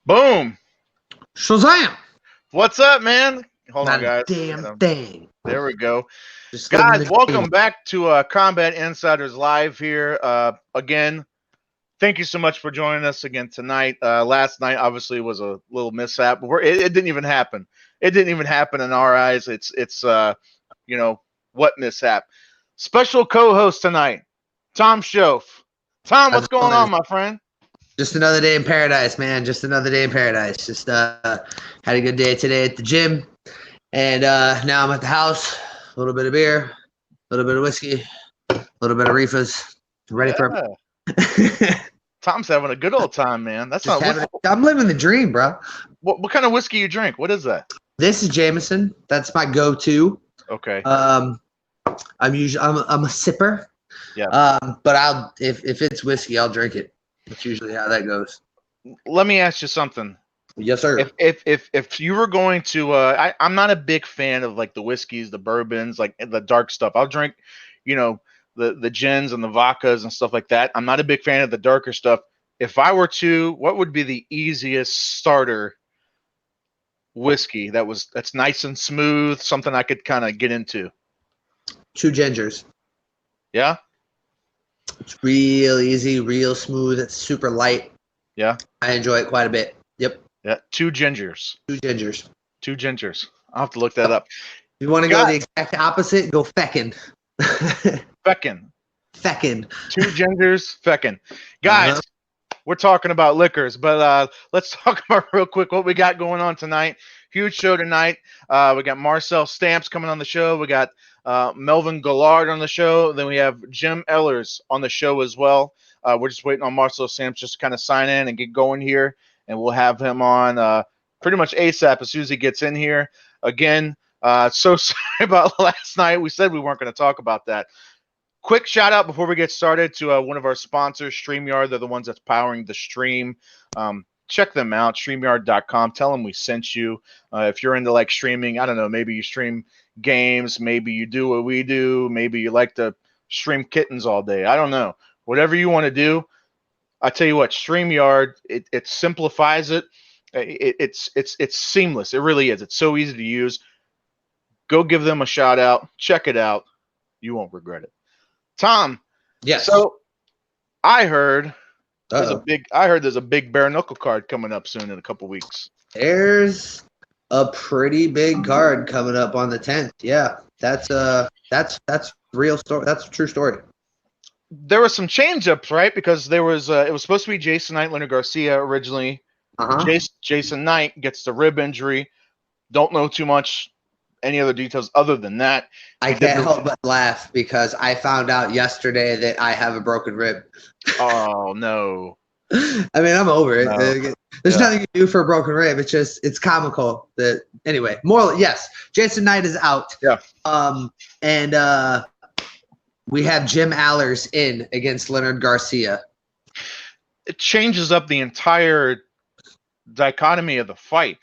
Boom. Shazam! What's up, man? Hold Not on, guys. a damn thing. There we go. Just living Guys, the welcome dream. back to Combat Insiders Live here. Again, thank you so much for joining us again tonight. Last night, obviously, was a little mishap. It didn't even happen. It didn't even happen in our eyes. It's what mishap? Special co-host tonight, Tom Schoaf. Tom, what's going on, my friend? Just another day in paradise, man. Just another day in paradise. Just had a good day today at the gym. And now I'm at the house. A little bit of beer, a little bit of whiskey, a little bit of reefers. Ready for Tom's having a good old time, man. That's Just not. I'm living the dream, bro. What kind of whiskey you drink? What is that? This is Jameson. That's my go-to. Okay. I'm a sipper. Yeah. But if it's whiskey, I'll drink it. That's usually how that goes. Let me ask you something. Yes, sir. If you were going to, I'm not a big fan of like the whiskeys, the bourbons, like the dark stuff. I'll drink, the gins and the vodkas and stuff like that. I'm not a big fan of the darker stuff. If I were to, what would be the easiest starter whiskey that's nice and smooth, something I could kind of get into? 2 gingers. Yeah. It's real easy, real smooth. It's super light. Yeah. I enjoy it quite a bit. Yep. Yeah. 2 gingers. 2 gingers. 2 gingers. I'll have to look that up. If you want to go the exact opposite, go feckin'. Feckin'. 2 gingers, feckin'. Guys, we're talking about liquors, but let's talk about real quick what we got going on tonight. Huge show tonight. We got Marcel Stamps coming on the show. We got Melvin Guillard on the show. Then we have Jim Alers on the show as well. We're just waiting on Marcel Stamps just to kind of sign in and get going here, and we'll have him on pretty much ASAP as soon as he gets in here. Again, so sorry about last night. We said we weren't going to talk about that. Quick shout out before we get started to one of our sponsors, StreamYard. They're the ones that's powering the stream. Check them out, StreamYard.com. Tell them we sent you. If you're into like streaming, I don't know, maybe you stream games, maybe you do what we do, maybe you like to stream kittens all day. I don't know. Whatever you want to do, I tell you what, StreamYard, it simplifies it. It's seamless. It really is. It's so easy to use. Go give them a shout out. Check it out. You won't regret it. Tom. Yes. So I heard there's a big bare knuckle card coming up soon in a couple weeks. There's a pretty big card coming up on the 10th. Yeah. That's real story. That's a true story. There were some change ups, right? Because there was it was supposed to be Jason Knight, Leonard Garcia originally. Jason Knight gets the rib injury. Don't know too much any other details other than that. I can't help but laugh because I found out yesterday that I have a broken rib. Oh no. I mean, I'm over it. No. There's nothing you can do for a broken rib. It's comical that anyway, yes, Jason Knight is out. Yeah. And we have Jim Alers in against Leonard Garcia. It changes up the entire dichotomy of the fight.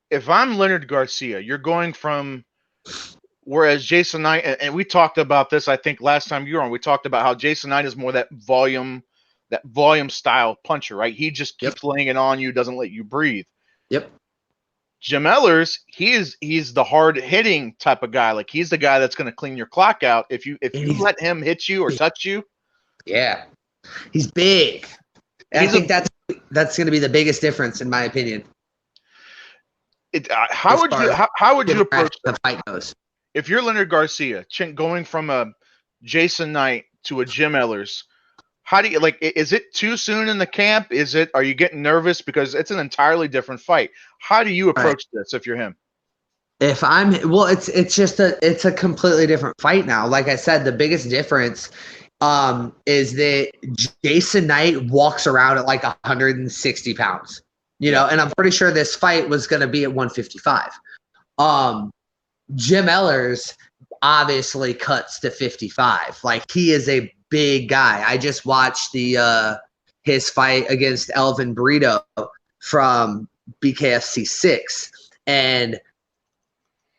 If I'm Leonard Garcia, you're going from, whereas Jason Knight, and we talked about this, I think last time you were on, we talked about how Jason Knight is more that volume style puncher, right? He just keeps laying it on you, doesn't let you breathe. Yep. Jim Alers, he's the hard hitting type of guy. Like he's the guy that's going to clean your clock out if you let him hit you or touch you. Yeah, he's big. I think that's going to be the biggest difference in my opinion. How would you approach the fight goes? If you're Leonard Garcia, going from a Jason Knight to a Jim Alers, how do you is it too soon in the camp? Are you getting nervous because it's an entirely different fight? How do you approach this if you're him? It's a completely different fight now. Like I said, the biggest difference is that Jason Knight walks around at like 160 pounds. And I'm pretty sure this fight was going to be at 155. Jim Alers obviously cuts to 55. Like he is a big guy. I just watched his fight against Elvin Brito from BKFC 6, and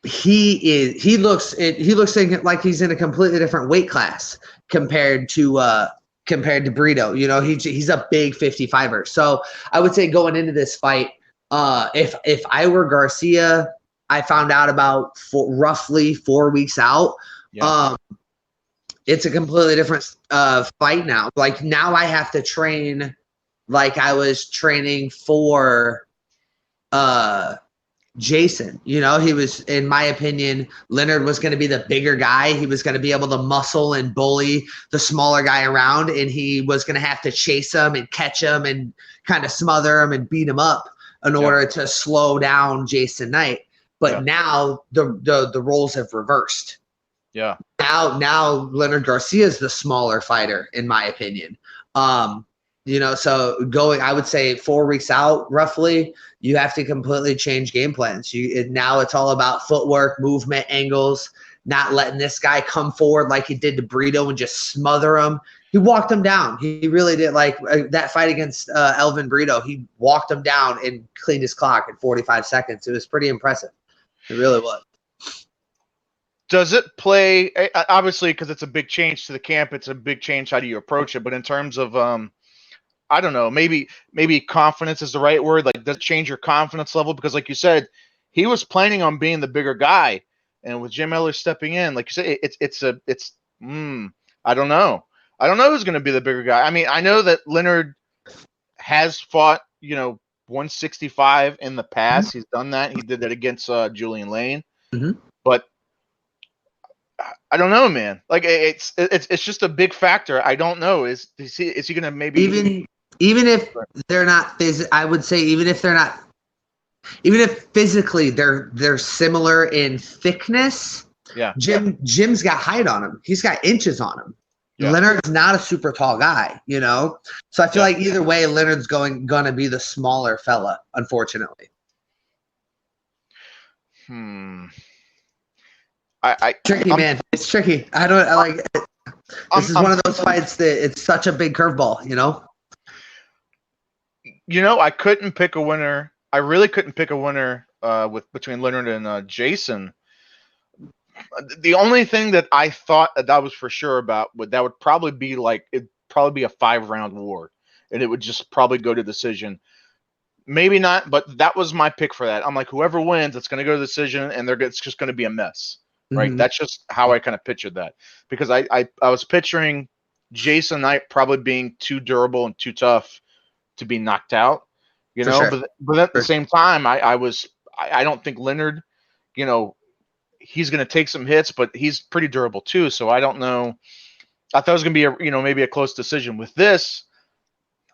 he looks like he's in a completely different weight class compared to compared to Brito. You know, he's a big 55er. So I would say going into this fight, if I were Garcia, I found out about roughly 4 weeks out. Yeah. It's a completely different fight now. Like now I have to train like I was training for Jason. You know, he was, in my opinion, Leonard was going to be the bigger guy. He was going to be able to muscle and bully the smaller guy around, and he was going to have to chase him and catch him and kind of smother him and beat him up in order to slow down Jason Knight. But now the roles have reversed. Yeah. Now Leonard Garcia is the smaller fighter, in my opinion. You know, so I would say 4 weeks out, roughly, you have to completely change game plans. Now it's all about footwork, movement, angles, not letting this guy come forward like he did to Brito and just smother him. He walked him down. He really did. Like that fight against Elvin Brito, he walked him down and cleaned his clock in 45 seconds. It was pretty impressive. It really was. Does it play, obviously, because it's a big change to the camp, it's a big change how do you approach it, but in terms of I don't know, maybe confidence is the right word. Like, does it change your confidence level? Because like you said, he was planning on being the bigger guy, and with Jim Eller stepping in, like you said, I don't know. I don't know who's going to be the bigger guy. I mean, I know that Leonard has fought, 165 in the past. He's done that. He did that against Julian Lane. But I don't know, man. Like it's just a big factor. I don't know. Is he going to maybe even if they're not I would say even if physically they're similar in thickness. Yeah. Jim's got height on him. He's got inches on him. Yeah. Leonard's not a super tall guy, So I feel like either way, Leonard's gonna be the smaller fella, unfortunately. Tricky, man. It's tricky. This is one of those fights that it's such a big curveball, I couldn't pick a winner. I really couldn't pick a winner between Leonard and Jason. The only thing that I thought that was for sure about would probably be it'd probably be a 5-round war, and it would just probably go to decision. Maybe not, but that was my pick for that. I'm like, whoever wins, it's going to go to decision, and it's just going to be a mess, right? That's just how I kind of pictured that, because I was picturing Jason Knight probably being too durable and too tough to be knocked out, Sure. But at the same time, I don't think Leonard, he's going to take some hits, but he's pretty durable too. So I don't know. I thought it was going to be maybe a close decision. With this,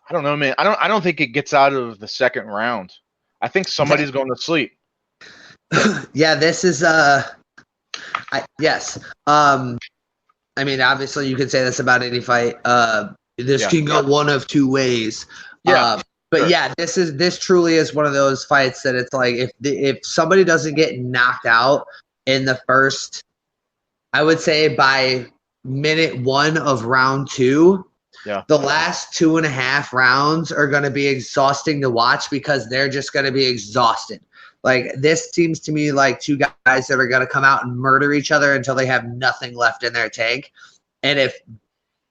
I don't know, man. I don't think it gets out of the second round. I think somebody's going to sleep. Yeah, this is yes. I mean, obviously you could say this about any fight. This can go one of two ways. Yeah. But sure. Yeah, this truly is one of those fights that it's like if somebody doesn't get knocked out in the first, I would say by minute 1 of round 2, the last 2.5 rounds are going to be exhausting to watch because they're just going to be exhausted. Like this seems to me like two guys that are going to come out and murder each other until they have nothing left in their tank. And if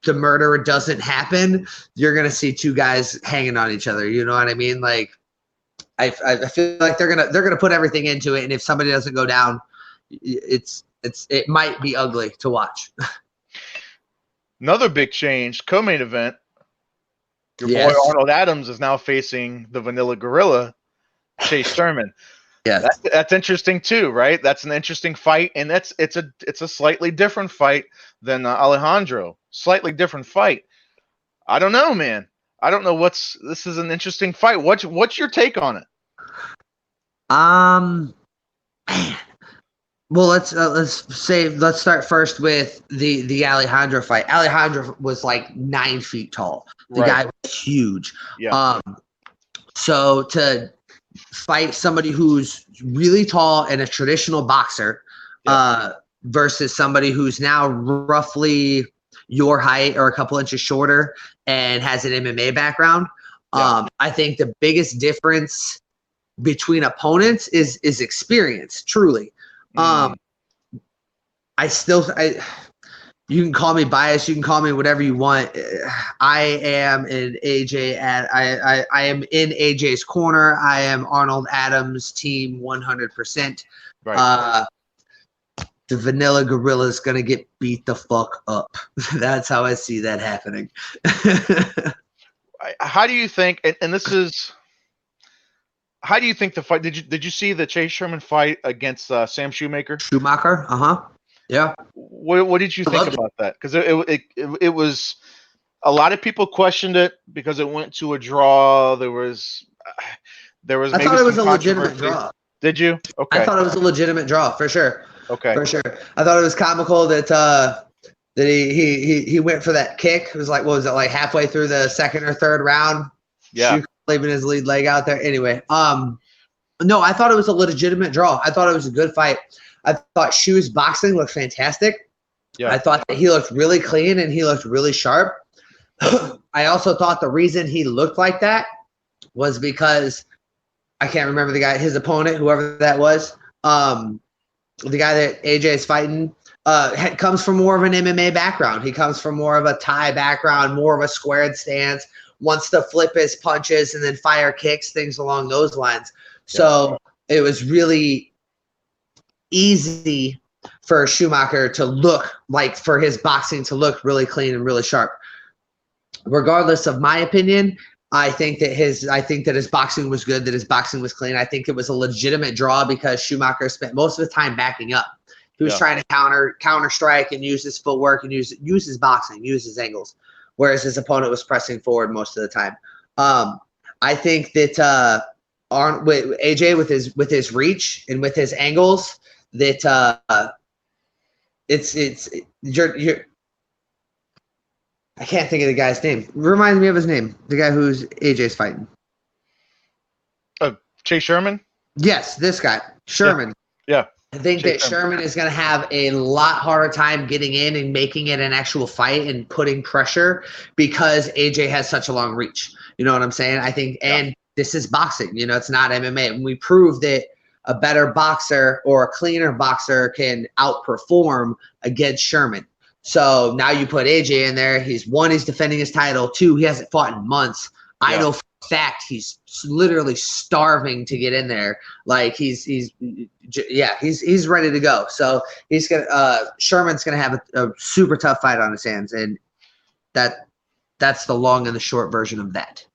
the murder doesn't happen, you're going to see two guys hanging on each other. You know what I mean? Like I feel like they're going to put everything into it. And if somebody doesn't go down, it might be ugly to watch. Another big change, co-main event. Your boy Arnold Adams is now facing the Vanilla Gorilla, Chase Sherman. Yeah, that's interesting too, right? That's an interesting fight, and it's a slightly different fight than Alejandro. Slightly different fight. I don't know, man. I don't know this is an interesting fight. What's your take on it? Man. Well, let's start first with the Alejandro fight. Alejandro was like 9 feet tall. The guy was huge. Yeah. So to fight somebody who's really tall and a traditional boxer, versus somebody who's now roughly your height or a couple inches shorter and has an MMA background, I think the biggest difference between opponents is experience. Truly. You can call me biased. You can call me whatever you want. I am in AJ I am in AJ's corner. I am Arnold Adams' team 100%. Right. The Vanilla Gorilla is gonna get beat the fuck up. That's how I see that happening. How do you think? And this is. How do you think the fight? Did you see the Chase Sherman fight against Sam Shoemaker? Schumacher. Yeah. What did you think about that? Because it was a lot of people questioned it because it went to a draw. There was I thought it was a legitimate draw. Did you? Okay. I thought it was a legitimate draw for sure. Okay. For sure. I thought it was comical that he went for that kick. It was like, what was it, like halfway through the second or third round? Yeah. Leaving his lead leg out there. Anyway, no, I thought it was a legitimate draw. I thought it was a good fight. I thought Shu's boxing looked fantastic. Yeah. I thought that he looked really clean and he looked really sharp. I also thought the reason he looked like that was because I can't remember the guy, his opponent, whoever that was. The guy that AJ is fighting comes from more of an MMA background. He comes from more of a Thai background, more of a squared stance, wants to flip his punches and then fire kicks, things along those lines. Yeah. So it was really easy for Schumacher to look like, for his boxing to look really clean and really sharp. Regardless of my opinion, I think that his boxing was good, that his boxing was clean. I think it was a legitimate draw because Schumacher spent most of the time backing up. He was trying to counter strike and use his footwork and use his boxing, use his angles, whereas his opponent was pressing forward most of the time. I think that AJ with his reach and with his angles, that you're I can't think of the guy's name. Remind me of his name. The guy who's AJ's fighting. Chase Sherman? Yes, this guy. Sherman. Yeah. I think Chase that Sherman is going to have a lot harder time getting in and making it an actual fight and putting pressure because AJ has such a long reach. You know what I'm saying? I think, and this is boxing. You know, it's not MMA. And we proved that a better boxer or a cleaner boxer can outperform against Sherman. So now you put AJ in there. He's defending his title. 2, he hasn't fought in months. I know for a fact he's literally starving to get in there. Like he's ready to go. So Sherman's gonna have a super tough fight on his hands, and that's the long and the short version of that.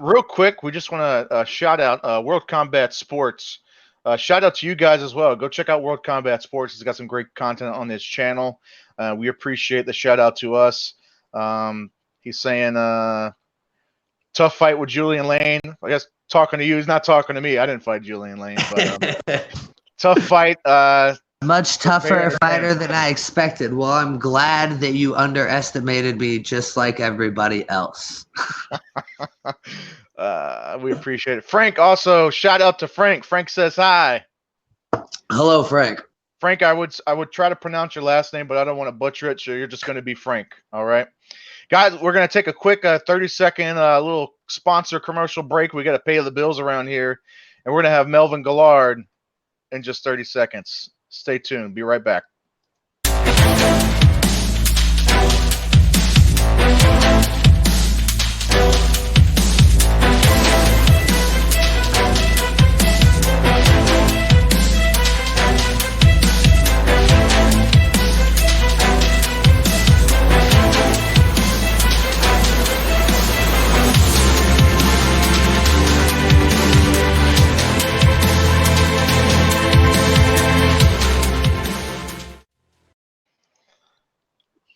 Real quick, we just want to shout out World Combat Sports. Shout out to you guys as well. Go check out World Combat Sports. He's got some great content on his channel. We appreciate the shout out to us. He's saying tough fight with Julian Lane. I guess talking to you. He's not talking to me. I didn't fight Julian Lane, but tough fight. Much tougher fighter than I expected. Well, I'm glad that you underestimated me just like everybody else. We appreciate it. Frank, also shout out to Frank. Frank says hi. Hello, Frank. Frank, I would try to pronounce your last name, but I don't want to butcher it, so you're just going to be Frank. All right, guys, we're going to take a quick 30-second little sponsor commercial break. We got to pay the bills around here, and we're going to have Melvin Guillard in just 30 seconds. Stay tuned. Be right back.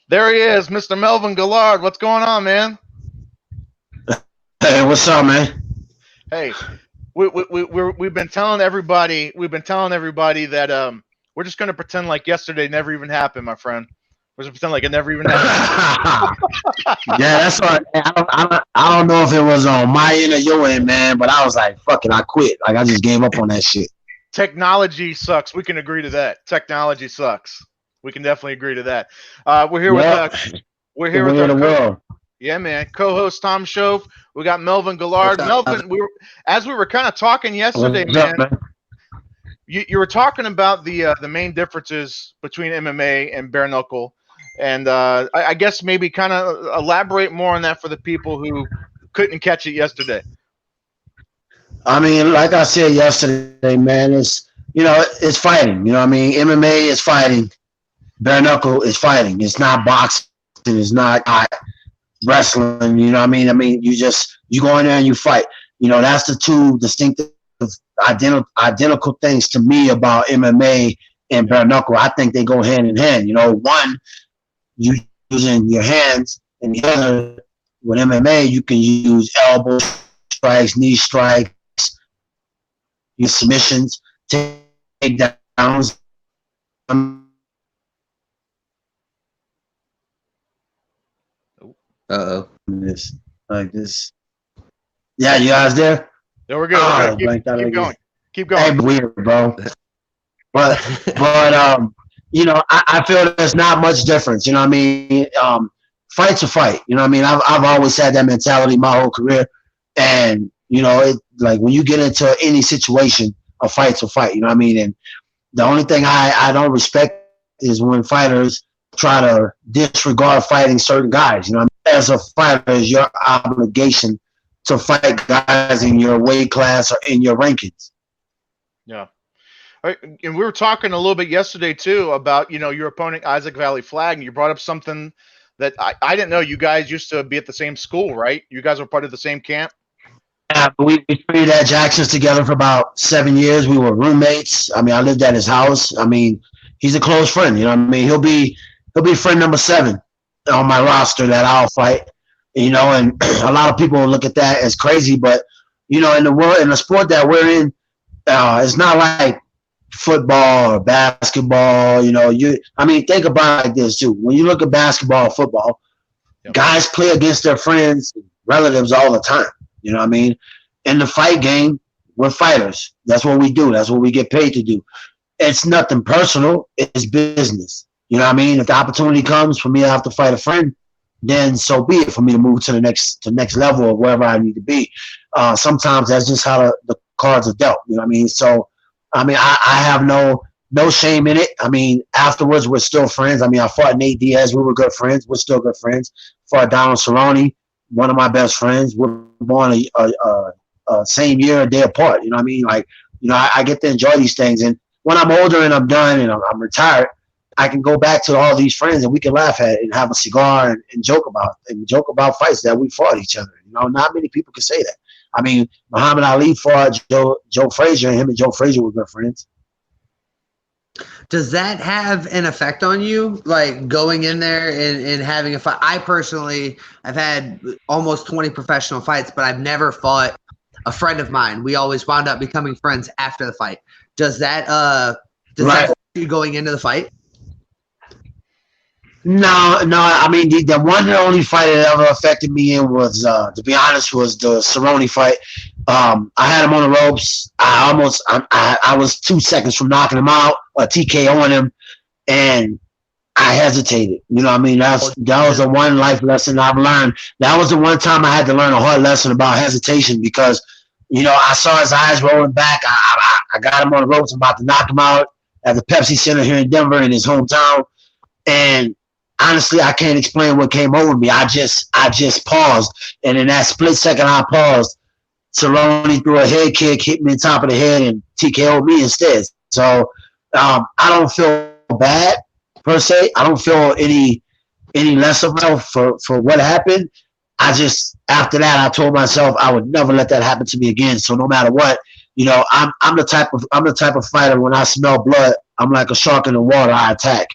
There he is, Mr. Melvin Guillard. What's going on, man? Hey, what's up, man? Hey, we've been telling everybody that we're just gonna pretend like yesterday never even happened, my friend. We're just pretend like it never even happened. Yeah, that's right. I don't know if it was on my end or your end, man, but I was like, fuck it, I quit. Like I just gave up on that shit. Technology sucks. We can agree to that. Technology sucks. We can definitely agree to that. We're here with our world. Yeah, man. Co-host Tom Shove. We got Melvin Guillard. Melvin, we were kind of talking yesterday, man. You were talking about the main differences between MMA and bare knuckle, And I guess maybe kind of elaborate more on that for the people who couldn't catch it yesterday. I mean, like I said yesterday, man, it's fighting. You know what I mean? MMA is fighting. Bare knuckle is fighting. It's not boxing. It's not wrestling. You know what I mean? You go in there and you fight. You know, that's the two distinctive, identical things to me about MMA and bare knuckle. I think they go hand in hand. You know, one, you using your hands, and the other, with MMA, you can use elbow strikes, knee strikes, use submissions, takedowns. This, like this. Yeah, you guys there? There we go. Keep going. Keep going. Hey, weird, bro. But you know, I feel there's not much difference. You know what I mean? Fight's a fight. You know what I mean? I've always had that mentality my whole career, and you know, it like when you get into any situation, a fight's a fight. You know what I mean? And the only thing I don't respect is when fighters try to disregard fighting certain guys. You know what I mean? As a fighter, it's your obligation to fight guys in your weight class or in your rankings. Yeah. And we were talking a little bit yesterday too about, you know, your opponent Isaac Valley Flag, and you brought up something that I didn't know. You guys used to be at the same school, right? You guys were part of the same camp. Yeah, we trained at Jackson's together for about 7 years. We were roommates. I mean, I lived at his house. I mean, he's a close friend. You know what I mean? He'll be friend number 7 on my roster that I'll fight. You know, and a lot of people look at that as crazy, but you know, in the sport that we're in, it's not like football or basketball. You know, think about it like this too. When you look at basketball or football, guys play against their friends, relatives all the time. You know what I mean? In the fight game, we're fighters. That's what we do. That's what we get paid to do. It's nothing personal. It's business. You know what I mean? If the opportunity comes for me to have to fight a friend, then so be it for me to move to the next level or wherever I need to be. Sometimes that's just how the cards are dealt. You know what I mean? So, I mean, I have no shame in it. I mean, afterwards, we're still friends. I mean, I fought Nate Diaz. We were good friends. We're still good friends. Fought Donald Cerrone, one of my best friends. We're born same year, a day apart. You know what I mean? Like, you know, I get to enjoy these things. And when I'm older and I'm done and I'm retired, I can go back to all these friends and we can laugh at it and have a cigar and joke about fights that we fought each other. You know, not many people can say that. I mean, Muhammad Ali fought Joe Frazier, and him and Joe Frazier were good friends. Does that have an effect on you, like going in there and having a fight? I personally, I've had almost 20 professional fights, but I've never fought a friend of mine. We always wound up becoming friends after the fight. Does that that affect you going into the fight? No. I mean, the one and only fight that ever affected me in was, to be honest, was the Cerrone fight. I had him on the ropes. I was 2 seconds from knocking him out, a TKO on him, and I hesitated. You know what I mean? That was the one life lesson I've learned. That was the one time I had to learn a hard lesson about hesitation because, you know, I saw his eyes rolling back. I got him on the ropes. I'm about to knock him out at the Pepsi Center here in Denver in his hometown. And honestly, I can't explain what came over me. I just paused. And in that split second I paused, Cerrone threw a head kick, hit me on top of the head, and TKO'd me instead. So I don't feel bad, per se. I don't feel any less of myself for what happened. After that, I told myself I would never let that happen to me again. So no matter what, you know, I'm the type of fighter, when I smell blood, I'm like a shark in the water, I attack.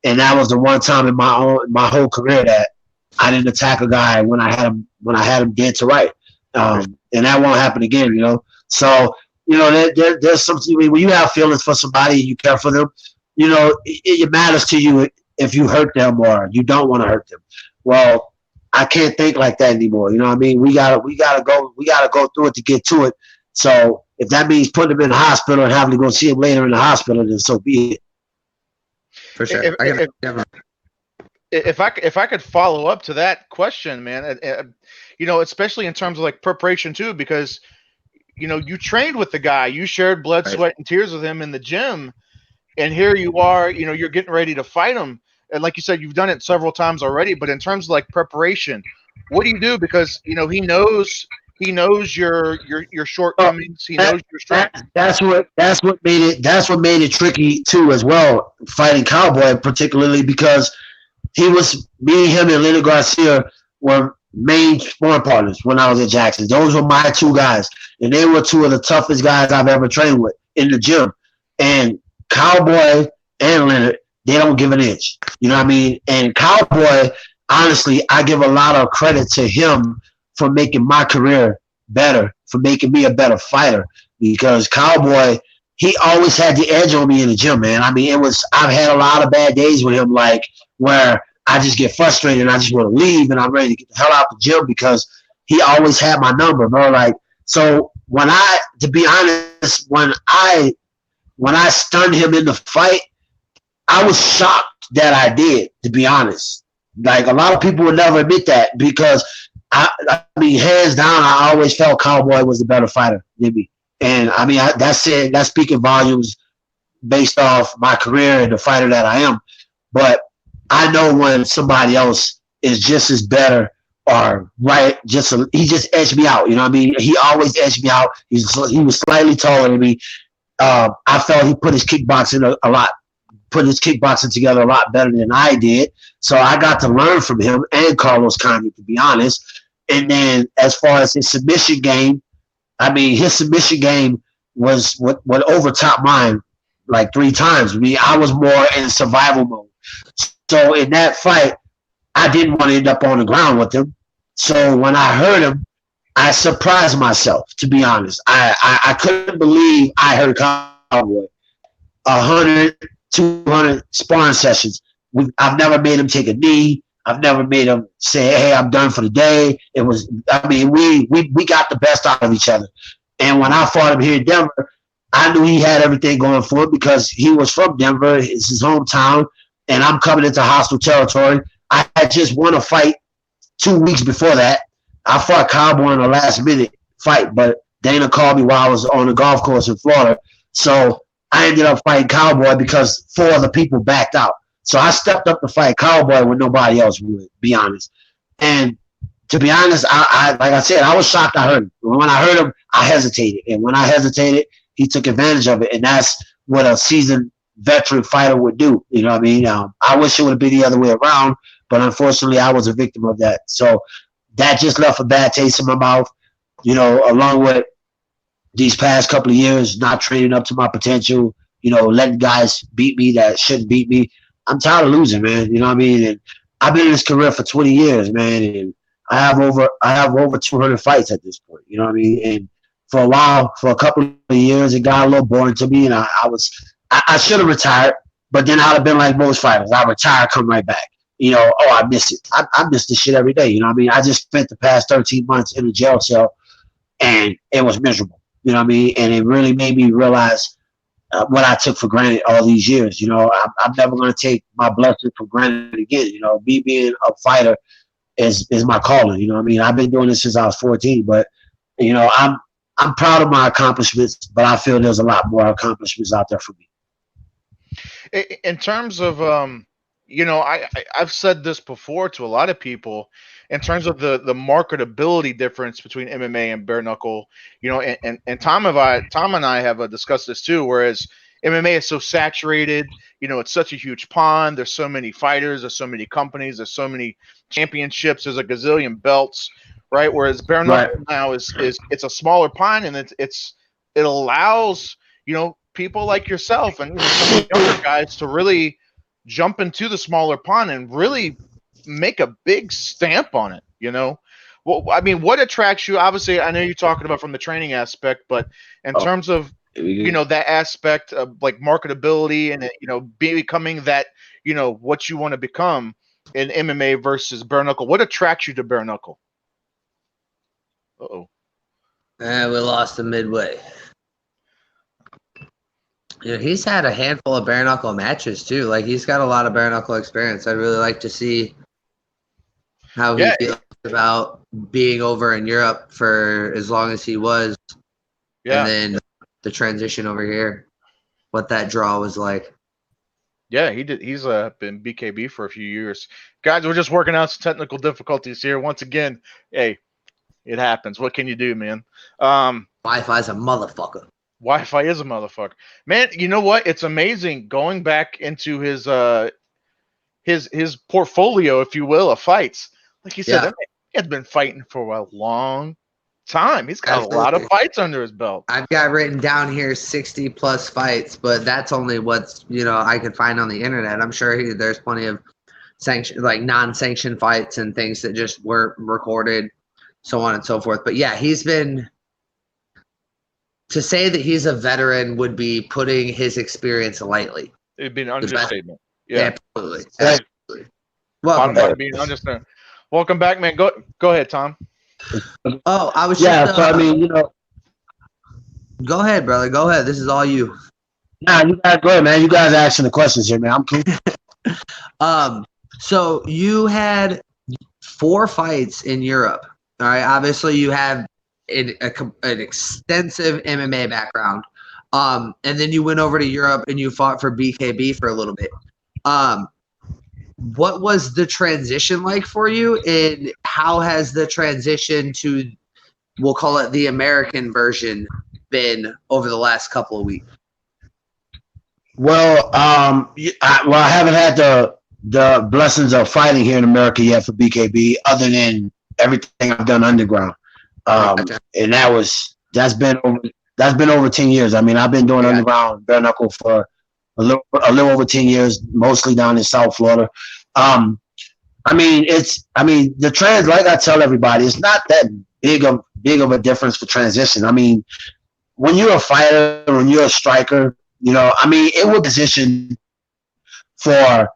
And that was the one time in my whole career that I didn't attack a guy when I had him dead to right. And that won't happen again, you know. So, you know, there's something when you have feelings for somebody and you care for them, you know, it matters to you if you hurt them or you don't want to hurt them. Well, I can't think like that anymore. You know what I mean? We gotta go through it to get to it. So if that means putting them in the hospital and having to go see him later in the hospital, then so be it. For sure. If I could follow up to that question, man, you know, especially in terms of like preparation too, because, you know, you trained with the guy, you shared blood, sweat, and tears with him in the gym, and here you are, you know, you're getting ready to fight him. and like you said, you've done it several times already. But in terms of like preparation, what do you do? Because he knows your shortcomings. He knows your strengths. That's what made it tricky too as well. Fighting Cowboy particularly because me, him, and Leonard Garcia were main sparring partners when I was at Jackson. Those were my two guys, and they were two of the toughest guys I've ever trained with in the gym. And Cowboy and Leonard, they don't give an inch. You know what I mean? And Cowboy, honestly, I give a lot of credit to him for making my career better, for making me a better fighter. Because Cowboy, he always had the edge on me in the gym, man. I mean, I've had a lot of bad days with him, like where I just get frustrated and I just want to leave and I'm ready to get the hell out the gym because he always had my number, bro. Like, so to be honest, when I stunned him in the fight, I was shocked that I did, to be honest. Like, a lot of people would never admit that because I mean, hands down, I always felt Cowboy was the better fighter than me. And I mean, that's speaking volumes based off my career and the fighter that I am. But I know when somebody else is just as better or right, he just edged me out. You know what I mean? He always edged me out. He was slightly taller than me. I felt he put his kickboxing together a lot better than I did. So I got to learn from him and Carlos Condit, to be honest. And then as far as his submission game, I mean, his submission game was what overtopped mine like 3 times. I mean, I was more in survival mode. So in that fight, I didn't want to end up on the ground with him. So when I heard him, I surprised myself, to be honest. I couldn't believe I heard Cowboy. 100, 200 sparring sessions. I've never made him take a knee. I've never made him say, hey, I'm done for the day. We got the best out of each other. And when I fought him here in Denver, I knew he had everything going for him because he was from Denver. It's his hometown. And I'm coming into hostile territory. I had just won a fight 2 weeks before that. I fought Cowboy in the last minute fight, but Dana called me while I was on the golf course in Florida. So I ended up fighting Cowboy because 4 other people backed out. So I stepped up to fight Cowboy when nobody else would, be honest. And to be honest, I like I said, I was shocked I heard him. When I heard him, I hesitated. And when I hesitated, he took advantage of it. And that's what a seasoned veteran fighter would do. You know what I mean? I wish it would have been the other way around, but unfortunately, I was a victim of that. So that just left a bad taste in my mouth, you know, along with these past couple of years not training up to my potential, you know, letting guys beat me that shouldn't beat me. I'm tired of losing, man. You know what I mean? And I've been in this career for 20 years, man, and I have over 200 fights at this point. You know what I mean? And for a while, for a couple of years, it got a little boring to me, and I should have retired, but then I'd have been like most fighters. I retire, come right back. You know, I miss it. I miss this shit every day. You know what I mean? I just spent the past 13 months in a jail cell, and it was miserable. You know what I mean? And it really made me realize what I took for granted all these years. You know, I'm never going to take my blessing for granted again. You know, me being a fighter is my calling. You know what I mean? I've been doing this since I was 14, but, you know, I'm proud of my accomplishments, but I feel there's a lot more accomplishments out there for me. In terms of, you know, I've said this before to a lot of people in terms of the marketability difference between MMA and bare knuckle, you know, and Tom and I have discussed this too, whereas MMA is so saturated, you know, it's such a huge pond. There's so many fighters, there's so many companies, there's so many championships, there's a gazillion belts, right? Whereas bare knuckle now is it's a smaller pond, and it allows, you know, people like yourself and, you know, some of the younger guys to really jump into the smaller pond and really make a big stamp on it, you know? Well, I mean, what attracts you? Obviously, I know you're talking about from the training aspect, but in terms of, you know, that aspect of like marketability and, you know, becoming that, you know, what you want to become in MMA versus bare knuckle, what attracts you to bare knuckle? Uh-oh. We lost him midway. You know, he's had a handful of bare knuckle matches too. Like, he's got a lot of bare knuckle experience. I'd really like to see how he feels about being over in Europe for as long as he was. Yeah. And then the transition over here, what that draw was like. Yeah, he did. He's been BKB for a few years. Guys, we're just working out some technical difficulties here. Once again, hey, it happens. What can you do, man? Wi-Fi's a motherfucker. Wi-Fi is a motherfucker, man. You know what? It's amazing going back into his portfolio, if you will, of fights. Like you said, Yeah. that man, he has been fighting for a long time. He's got a lot of Absolutely. fights under his belt. I've got written down here 60 plus fights, but that's only what's I could find on the internet. I'm sure there's plenty of non-sanctioned fights and things that just weren't recorded, so on and so forth. But yeah, he's been. To say that he's a veteran would be putting his experience lightly. It'd be an understatement. Yeah, Yeah, absolutely. Absolutely. Bottom Welcome. line being understatement. Welcome back, man. Go ahead, Tom. Oh, I was Yeah, just. so I mean, Go ahead, brother. Go ahead. This is all you. nah, you guys go ahead, man. You guys are asking the questions here, man. I'm cool. So you had 4 fights in Europe. All right. Obviously, you have an extensive MMA background. And then you went over to Europe and you fought for BKB for a little bit. What was the transition like for you, and how has the transition to, we'll call it the American version, been over the last couple of weeks? Well, I haven't had the blessings of fighting here in America yet for BKB, other than everything I've done underground. And that's been over 10 years. I mean, I've been doing underground bare knuckle for a little over 10 years, mostly down in South Florida. I mean, like I tell everybody, it's not that big of a difference for transition. I mean, when you're a fighter, when you're a striker, it would position for,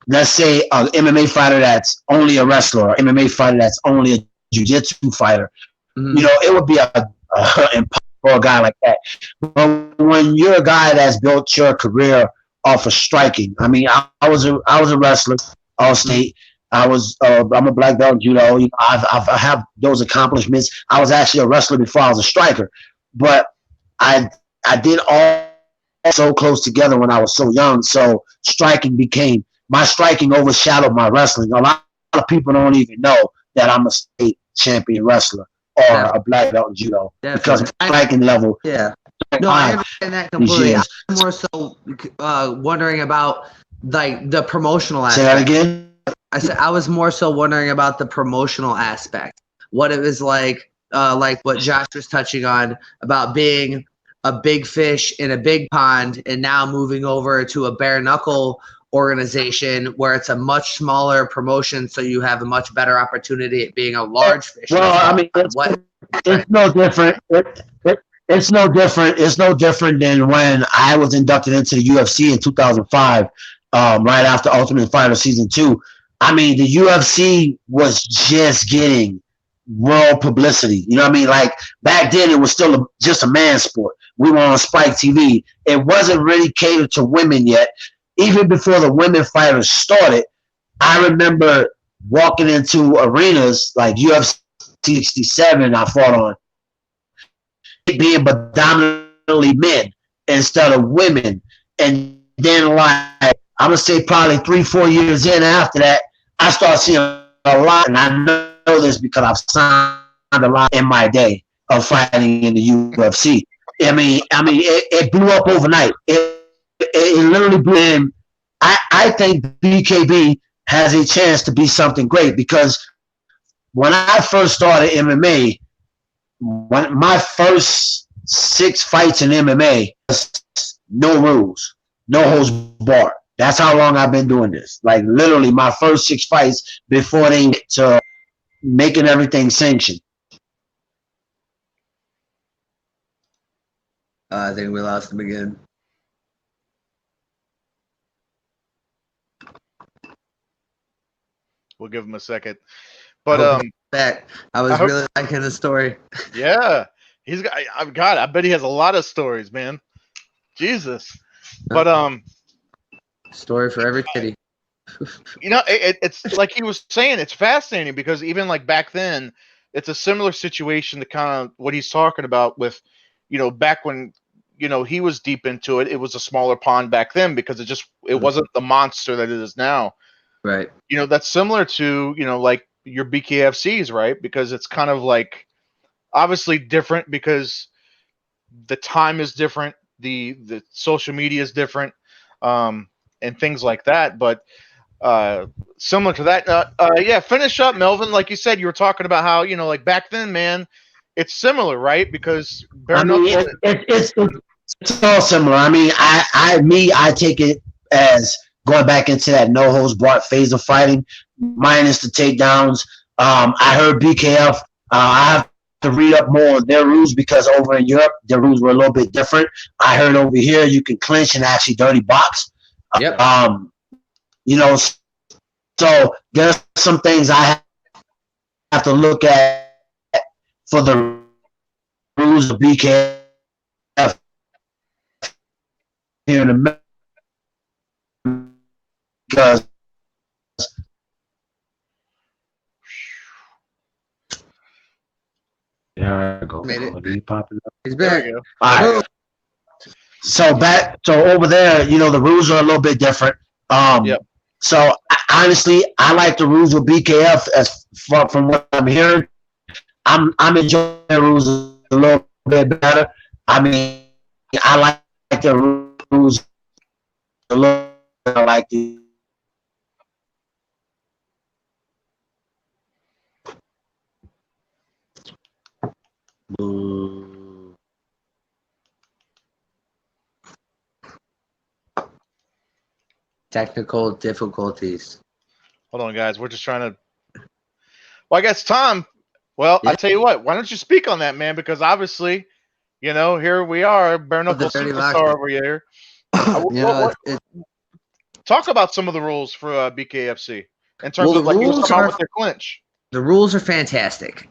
let's say, an MMA fighter that's only a wrestler, or MMA fighter that's only a jiu-jitsu fighter. Mm-hmm. It would be impossible for a guy like that. But when you're a guy that's built your career off of striking, I mean, I was a wrestler, all state. I'm a black belt in judo. I have those accomplishments. I was actually a wrestler before I was a striker, but I did all so close together when I was so young. So my striking overshadowed my wrestling. A lot of people don't even know that I'm a state champion wrestler or a black belt in judo because my striking level. Yeah. No, I understand that completely. I'm more so wondering about like the promotional aspect. Say that again? I said I was more so wondering about the promotional aspect. What it was like what Josh was touching on about being a big fish in a big pond and now moving over to a bare knuckle organization where it's a much smaller promotion, so you have a much better opportunity at being a large fish. Well, I mean, it's no different. It's no different. It's no different than when I was inducted into the UFC in 2005, right after Ultimate Fighter Season 2. I mean, the UFC was just getting world publicity. You know what I mean? Like, back then, it was still just a man's sport. We were on Spike TV. It wasn't really catered to women yet. Even before the women fighters started, I remember walking into arenas like UFC 67 I fought on, being predominantly men instead of women. And then, like, I'm going to say probably 3-4 years in after that, I started seeing a lot, and I know this because I've signed a lot in my day of fighting in the UFC. I mean, it blew up overnight. It literally blew in. I think BKB has a chance to be something great because when I first started MMA, my first 6 fights in MMA, no rules, no holds barred. That's how long I've been doing this. Like, literally my first 6 fights before they went to making everything sanctioned. I think we lost him again. We'll give him a second. But back. I was really liking the story. Yeah, he's got. God, I bet he has a lot of stories, man. Jesus. But story for every kitty. It's like he was saying. It's fascinating because even like back then, it's a similar situation to kind of what he's talking about with, back when he was deep into it. It was a smaller pond back then because it wasn't the monster that it is now. Right. That's similar to, like your BKFCs, right? Because it's kind of like obviously different because the time is different, the social media is different, and things like that. But similar to that, yeah. Finish up, Melvin. Like you said, you were talking about how like back then, man, it's similar, right? Because bare knuckle. It's all similar. I mean, I take it as going back into that no holds barred phase of fighting, minus the takedowns. I heard BKF. I have to read up more on their rules because over in Europe, their rules were a little bit different. I heard over here you can clinch and actually dirty box. Yep. So there's some things I have to look at for the rules of BKF here in America because there I go. Made it. Popping up. He's back. There we go. All right. So over there, the rules are a little bit different. Yep. So honestly, I like the rules with BKF as far from what I'm hearing. I'm enjoying the rules a little bit better. I mean, I like the rules a little bit. I like the Technical difficulties. Hold on, guys. We're just trying to. Well, I guess Tom. Well, Yeah. I tell you what. Why don't you speak on that, man? Because obviously, here we are, bare knuckle superstar over here. Talk about some of the rules for BKFC in terms of like you were talking about with their clinch. The rules are fantastic.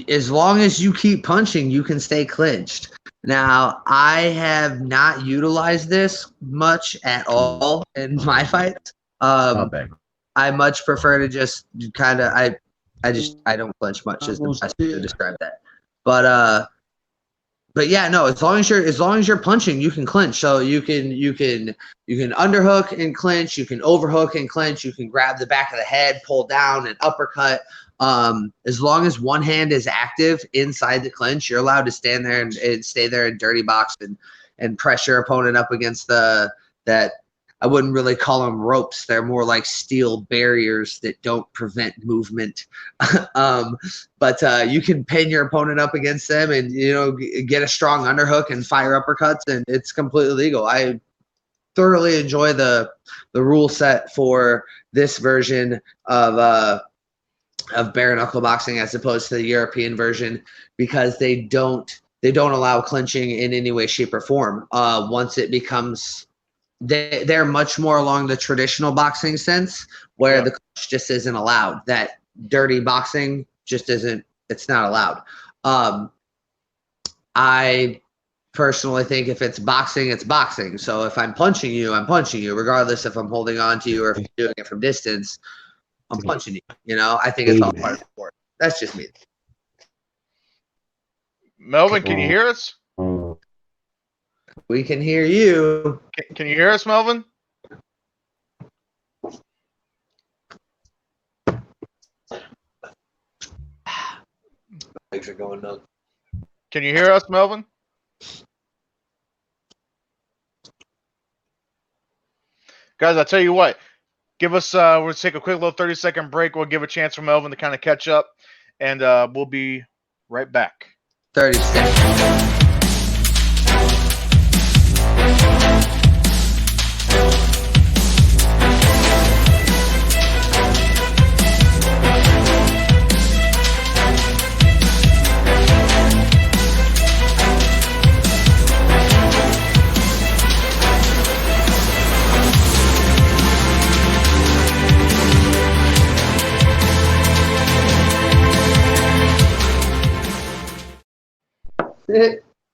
As long as you keep punching, you can stay clinched. Now, I have not utilized this much at all in my fights. I much prefer to just kind of I don't clinch much is the best way to describe that. But yeah, no, as long as you're punching, you can clinch. So you can underhook and clinch, you can overhook and clinch, you can grab the back of the head, pull down and uppercut. As long as one hand is active inside the clinch, you're allowed to stand there and stay there and dirty box and press your opponent up against that. I wouldn't really call them ropes. They're more like steel barriers that don't prevent movement. But you can pin your opponent up against them and, get a strong underhook and fire uppercuts, and it's completely legal. I thoroughly enjoy the rule set for this version of bare knuckle boxing as opposed to the European version because they don't allow clinching in any way, shape, or form. Once it becomes they're much more along the traditional boxing sense where the clinch just isn't allowed. That dirty boxing just isn't. It's not allowed. I personally think if it's boxing, it's boxing. So if I'm punching you, I'm punching you, regardless if I'm holding on to you or if I'm doing it from distance. I'm punching you. I think it's all part of the sport. That's just me. Melvin, can you hear us? We can hear you. Can you hear us, Melvin? Legs are going nuts. Can you hear us, Melvin? Guys, I'll tell you what. Give us, we'll take a quick little 30-second break. We'll give a chance for Melvin to kind of catch up, and we'll be right back. 30 seconds.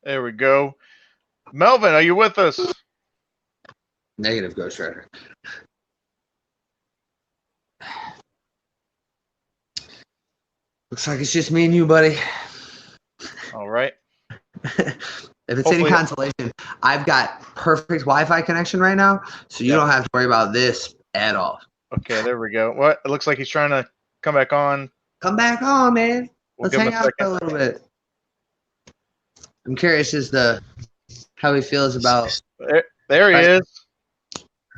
There we go. Melvin, are you with us? Negative, Ghost Rider. Looks like it's just me and you, buddy. All right. If it's Hopefully. any consolation, I've got perfect Wi-Fi connection right now, so you don't have to worry about this at all. Okay, there we go. What? It looks like he's trying to come back on. Come back on, man. We'll Let's give him hang a out for a little bit. I'm curious as to how he feels about. There he is,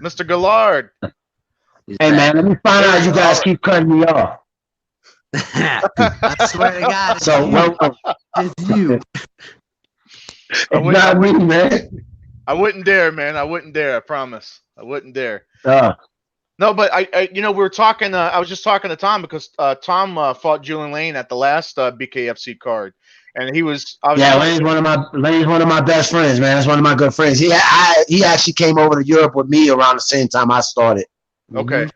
Mr. Guillard. Hey man, let me find out you guys keep cutting me off. I swear to God, it's So you. It's you. It's not me, man. I wouldn't dare, man. I wouldn't dare. I promise. I wouldn't dare. No, but I we were talking. I was just talking to Tom because Tom fought Julian Lane at the last BKFC card, and he was. Lane's one of my best friends, man. That's one of my good friends. He actually came over to Europe with me around the same time I started. Okay,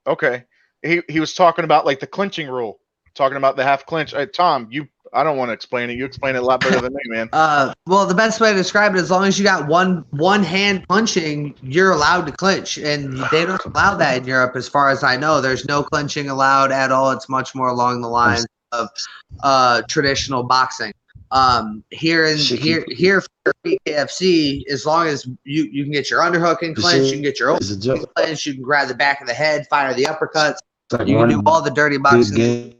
okay. He was talking about like the clinching rule, talking about the half clinch. Tom, I don't want to explain it. You explain it a lot better than me, man. Well, the best way to describe it, as long as you got one hand punching, you're allowed to clinch, and they don't allow that in Europe, as far as I know. There's no clinching allowed at all. It's much more along the lines of traditional boxing. Here for BKFC, as long as you can get your underhook and clinch, you can get your open clinch, you can grab the back of the head, fire the uppercuts, you can do all the dirty boxing.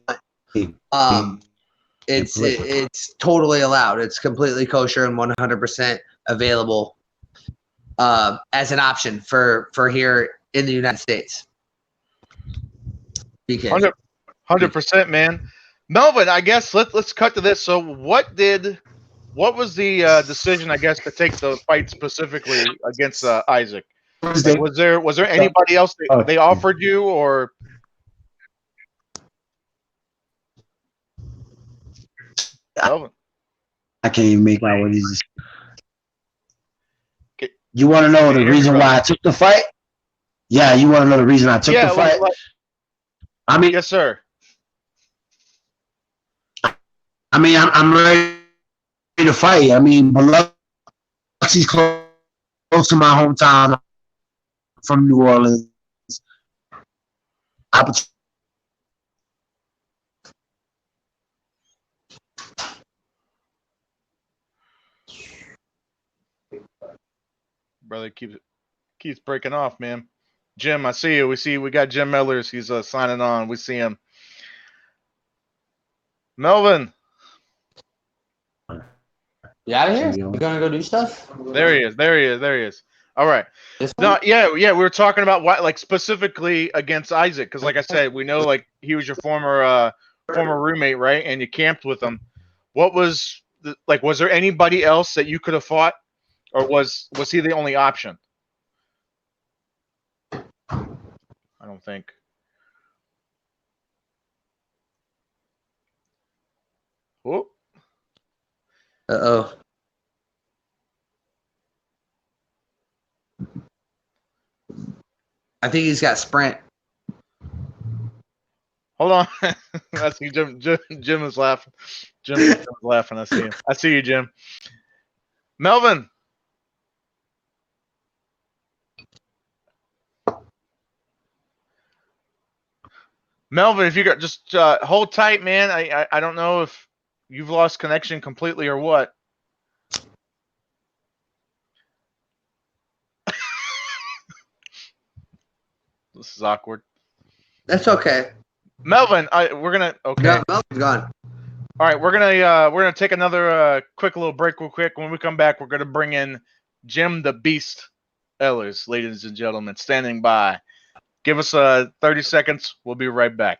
It's totally allowed. It's completely kosher and 100% available as an option for here in the United States. 100%, man. Melvin, I guess let's cut to this. So what was the decision, I guess, to take the fight specifically against Isaac? Like, was there anybody else they offered you, or? Melvin. I can't even make out what he's. You want to know the reason why I took the fight? Yeah, you want to know the reason I took the fight? I mean, yes, sir. I mean, I'm ready to fight. I mean, Biloxi's close to my hometown. I'm from New Orleans. Brother keeps breaking off, man. Jim, I see you. We got Jim Alers. He's signing on. We see him. Melvin. You out of here? You gonna go do stuff? There he is. All right. No, yeah. We were talking about what, like, specifically against Isaac, because, like I said, we know, like, he was your former roommate, right? And you camped with him. What was was there anybody else that you could have fought, or was he the only option? I don't think. Whoop. Uh-oh. I think he's got Sprint. Hold on. I see Jim is laughing. Jim is laughing. I see him. I see you, Jim. Melvin. Melvin, if you got just hold tight, man. I don't know if you've lost connection completely or what. This is awkward. That's okay. Melvin, we're gonna okay. No, Melvin's gone. All right, we're gonna take another quick little break real quick. When we come back, we're gonna bring in Jim the Beast Alers, ladies and gentlemen, standing by. Give us 30 seconds. We'll be right back.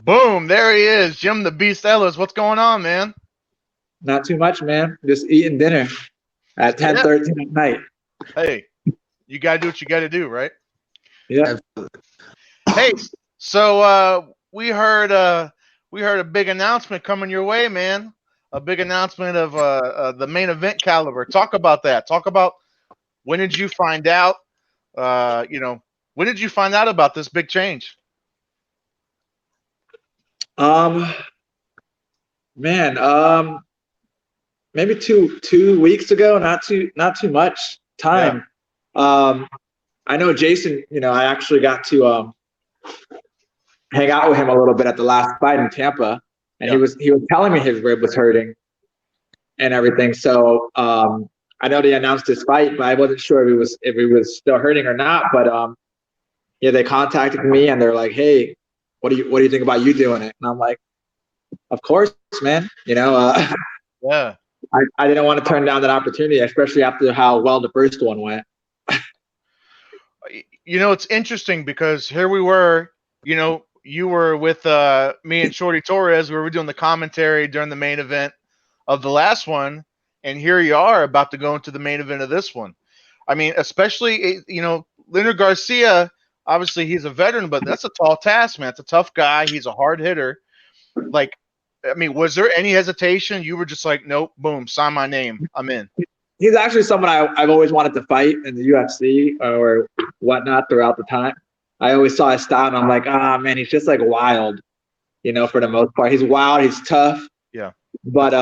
Boom! There he is, Jim the Beast Alers. What's going on, man? Not too much, man. Just eating dinner at 10:13 at night. Hey, you gotta do what you gotta do, right? Yeah. Hey, so we heard a big announcement coming your way, man. a big announcement of the main event caliber. Talk about that. Talk about when did you find out? When did you find out about this big change? Man, maybe two weeks ago. Not too much time. Yeah. I know Jason. I actually got to hang out with him a little bit at the last fight in Tampa, and he was telling me his rib was hurting and everything. So I know they announced his fight, but I wasn't sure if he was still hurting or not. But they contacted me and they're like, "Hey, what do you think about you doing it?" And I'm like, "Of course, man. Yeah. I didn't want to turn down that opportunity, especially after how well the first one went." It's interesting because here we were. You were with me and Shorty Torres. We were doing the commentary during the main event of the last one, and here you are about to go into the main event of this one. I mean, especially Leonard Garcia. Obviously, he's a veteran, but that's a tall task, man. It's a tough guy. He's a hard hitter. Was there any hesitation? You were just like, nope, boom, sign my name. I'm in. He's actually someone I've always wanted to fight in the UFC or whatnot throughout the time. I always saw his style, and I'm like, man, he's just like wild, for the most part. He's wild. He's tough. Yeah. But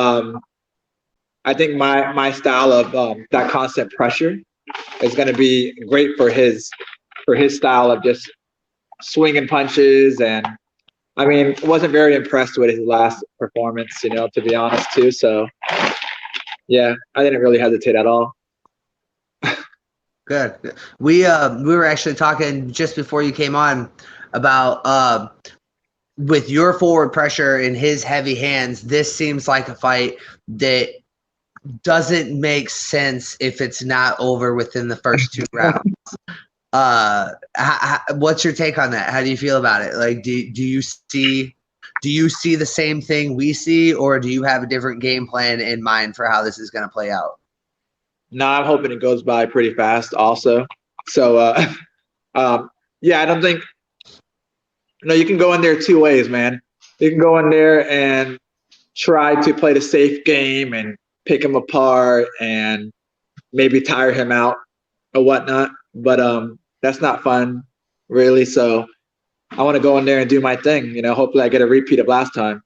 I think my style of that constant pressure is going to be great for his style of just swinging punches. And I mean, wasn't very impressed with his last performance, to be honest too. So yeah, I didn't really hesitate at all. Good. We were actually talking just before you came on about with your forward pressure and his heavy hands, this seems like a fight that doesn't make sense if it's not over within the first 2 rounds. What's your take on that? How do you feel about it? Like, do you see the same thing we see, or do you have a different game plan in mind for how this is going to play out? No, I'm hoping it goes by pretty fast also. So, yeah, I don't think – you can go in there 2 ways, man. You can go in there and try to play the safe game and pick him apart and maybe tire him out or whatnot. But that's not fun, really. So I want to go in there and do my thing. Hopefully I get a repeat of last time.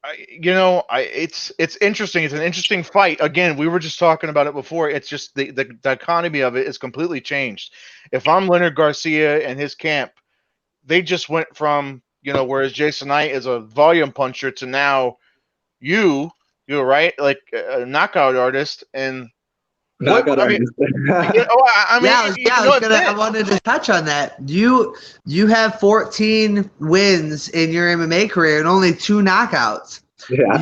It's interesting. It's an interesting fight. Again, we were just talking about it before. It's just the dichotomy of it is completely changed. If I'm Leonard Garcia and his camp, they just went from, whereas Jason Knight is a volume puncher to now you're right, like a knockout artist. And I wanted to touch on that. You have 14 wins in your MMA career and only 2 knockouts. Yeah.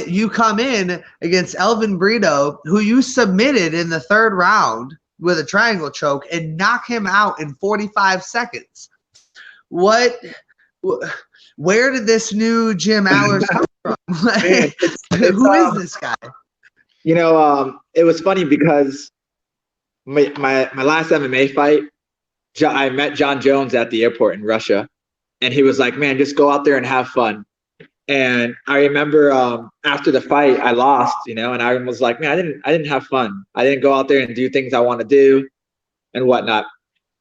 You come in against Elvin Brito, who you submitted in the 3rd round with a triangle choke, and knock him out in 45 seconds. Where did this new Jim Alers come from? Who is this guy? It was funny because my last MMA fight, I met John Jones at the airport in Russia, and he was like, "Man, just go out there and have fun." And I remember after the fight, I lost, and I was like, "Man, I didn't have fun. I didn't go out there and do things I want to do, and whatnot."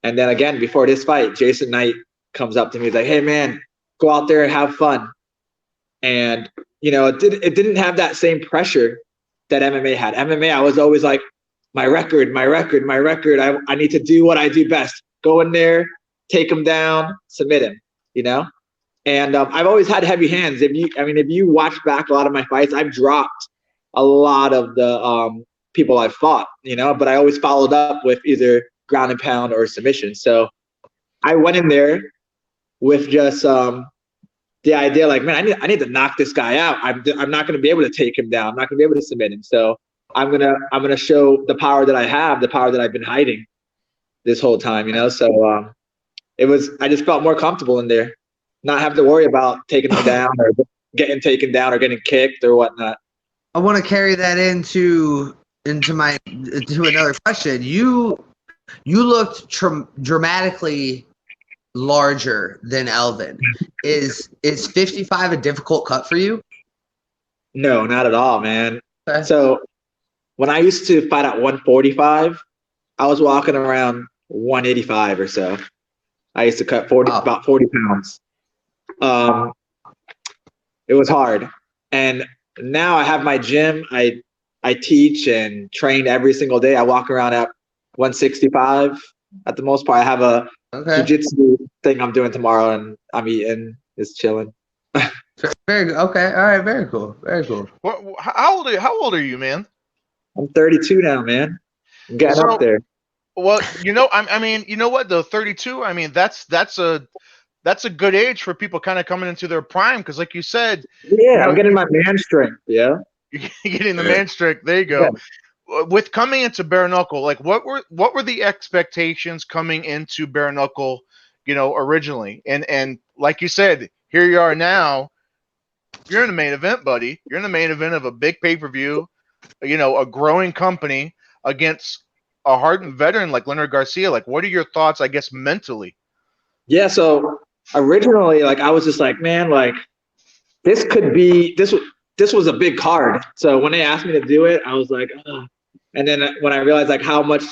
And then again, before this fight, Jason Knight comes up to me, he's like, "Hey, man, go out there and have fun." And it didn't have that same pressure that MMA had. MMA, I was always like, my record. I need to do what I do best. Go in there, take him down, submit him, And I've always had heavy hands. If you watch back a lot of my fights, I've dropped a lot of the people I've fought, but I always followed up with either ground and pound or submission. So I went in there with just the idea, like, man, I need to knock this guy out. I'm not going to be able to take him down. I'm not going to be able to submit him. So I'm gonna show the power that I have, the power that I've been hiding this whole time. So I just felt more comfortable in there, not have to worry about taking him down or getting taken down or getting kicked or whatnot. I want to carry that into another question. You looked dramatically larger than Elvin. Is 55 a difficult cut for you? No, not at all, man. Okay. So when I used to fight at 145, I was walking around 185 or so. I used to cut about 40 pounds. It was hard. And now I have my gym. I teach and train every single day. I walk around at 165 at the most part. I have a jiu-jitsu thing I'm doing tomorrow, and I'm eating, just chilling. Very good. Okay. All right. Very cool. Very cool. How old are you, man? I'm 32 now, man. I'm getting up there. Well, I mean, you know what though? 32. I mean, that's a good age for people kind of coming into their prime, because, like you said, yeah, I'm getting my man strength. Yeah, you're getting the man strength. There you go. Yeah. With coming into bare knuckle, like what were the expectations coming into bare knuckle, originally? And like you said, here you are now. You're in the main event, buddy. You're in the main event of a big pay-per-view, a growing company against a hardened veteran like Leonard Garcia. Like, what are your thoughts, I guess, mentally? Yeah, so originally, like, I was just like, man, like, this was a big card. So when they asked me to do it, I was like, ugh. And then when I realized like how much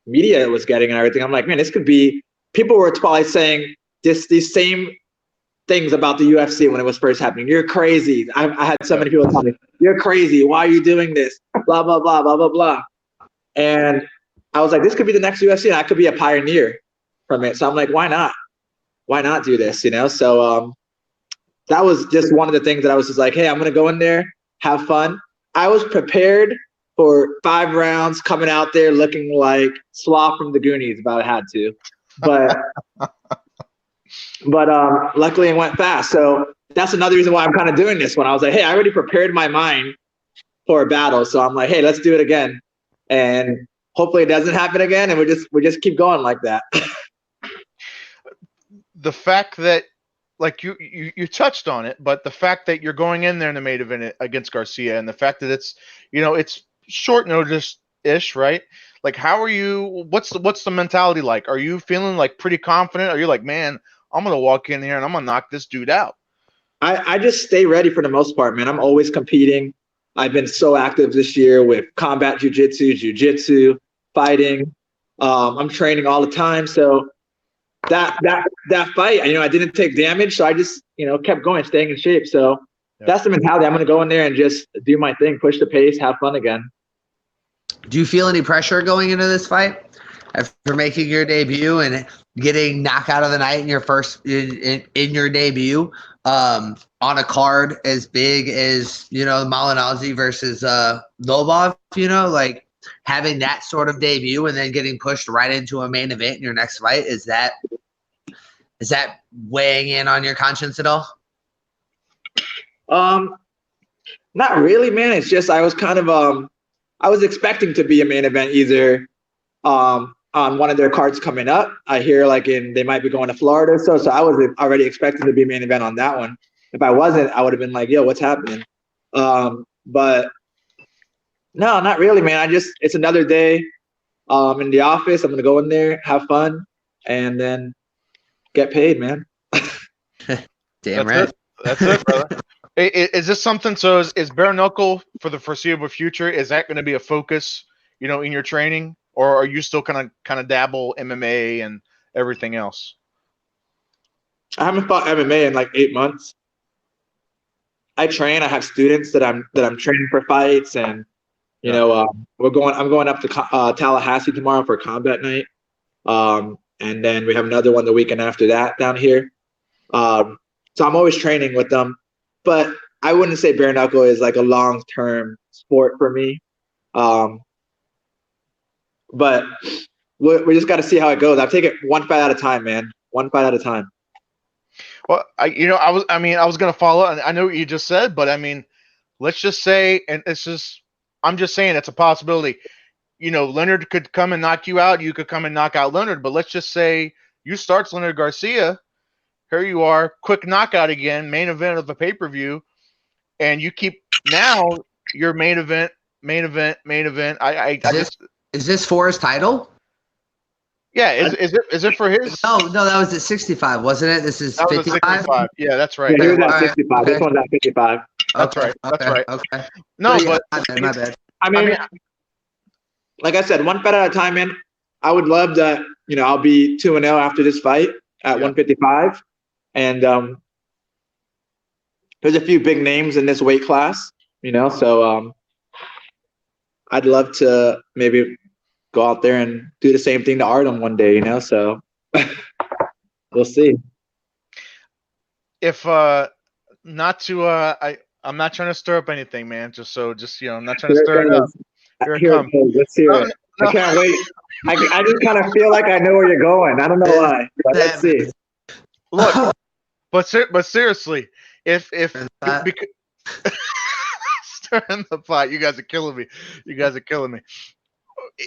media it was getting and everything, I'm like, man, this could be. People were probably saying these same things about the UFC when it was first happening. You're crazy. I had so many people tell me, you're crazy. Why are you doing this? Blah, blah, blah, blah, blah, blah. And I was like, this could be the next UFC, and I could be a pioneer from it. So I'm like, why not? Why not do this? So that was just one of the things that I was just like, hey, I'm going to go in there, have fun. I was prepared for 5 rounds, coming out there looking like Sloth from the Goonies, if I had to. But luckily it went fast. So that's another reason why I'm kind of doing this one. I was like, hey, I already prepared my mind for a battle. So I'm like, hey, let's do it again. And hopefully it doesn't happen again. And we just keep going like that. The fact that, like you touched on it, but the fact that you're going in there in the main event against Garcia, and the fact that it's, it's short notice-ish, right? Like, how are you? What's the mentality like? Are you feeling like pretty confident? Are you like, man, I'm gonna walk in here and I'm gonna knock this dude out? I just stay ready for the most part, man. I'm always competing. I've been so active this year with combat jiu-jitsu, fighting. I'm training all the time. So that fight, I didn't take damage. So I just, kept going, staying in shape. So that's the mentality. I'm going to go in there and just do my thing, push the pace, have fun again. Do you feel any pressure going into this fight after making your debut and getting knockout of the night in your first in your debut on a card as big as Malignaggi versus Lobov? Like having that sort of debut and then getting pushed right into a main event in your next fight, is that weighing in on your conscience at all? Not really, man. It's just I was kind of I was expecting to be a main event either on one of their cards coming up. I hear they might be going to Florida, so I was already expecting to be main event on that one. If I wasn't, I would have been like, yo, what's happening? But no, not really, man. It's another day in the office. I'm gonna go in there, have fun, and then get paid, man. Damn right. That's it, brother. Is this something? So is bare knuckle for the foreseeable future? Is that going to be a focus, in your training, or are you still kind of dabble MMA and everything else? I haven't fought MMA in like 8 months. I train. I have students that I'm training for fights, and I'm going up to Tallahassee tomorrow for combat night, and then we have another one the weekend after that down here. So I'm always training with them. But I wouldn't say bare knuckle is like a long-term sport for me. But we just got to see how it goes. I take it one fight at a time, man. One fight at a time. Well, I was going to follow. I know what you just said, but let's just say, and I'm just saying it's a possibility. Leonard could come and knock you out. You could come and knock out Leonard. But let's just say you start Leonard Garcia. Here you are, quick knockout again, main event of the pay-per-view, and you keep now your main event. Is this for his title? Yeah, is it for his? No, that was at 65, wasn't it? This is That was at 55. 65. Yeah, that's right. Yeah, he was All at right, 65. This okay. one's at 55. That's right. That's right. Okay. No, So, yeah, but my bad. I mean, like I said, one fight at a time, man. I would love that. I'll be 2-0 after this fight at 155, and there's a few big names in this weight class. So I'd love to maybe go out there and do the same thing to Artem one day. So we'll see. If not to I'm not trying to stir up anything, man. Just I'm not trying to stir it up. Here it comes. Let's hear it. No. I can't wait. I just kind of feel like I know where you're going. I don't know why, but let's see. Look, but seriously, if stirring the pot, you guys are killing me.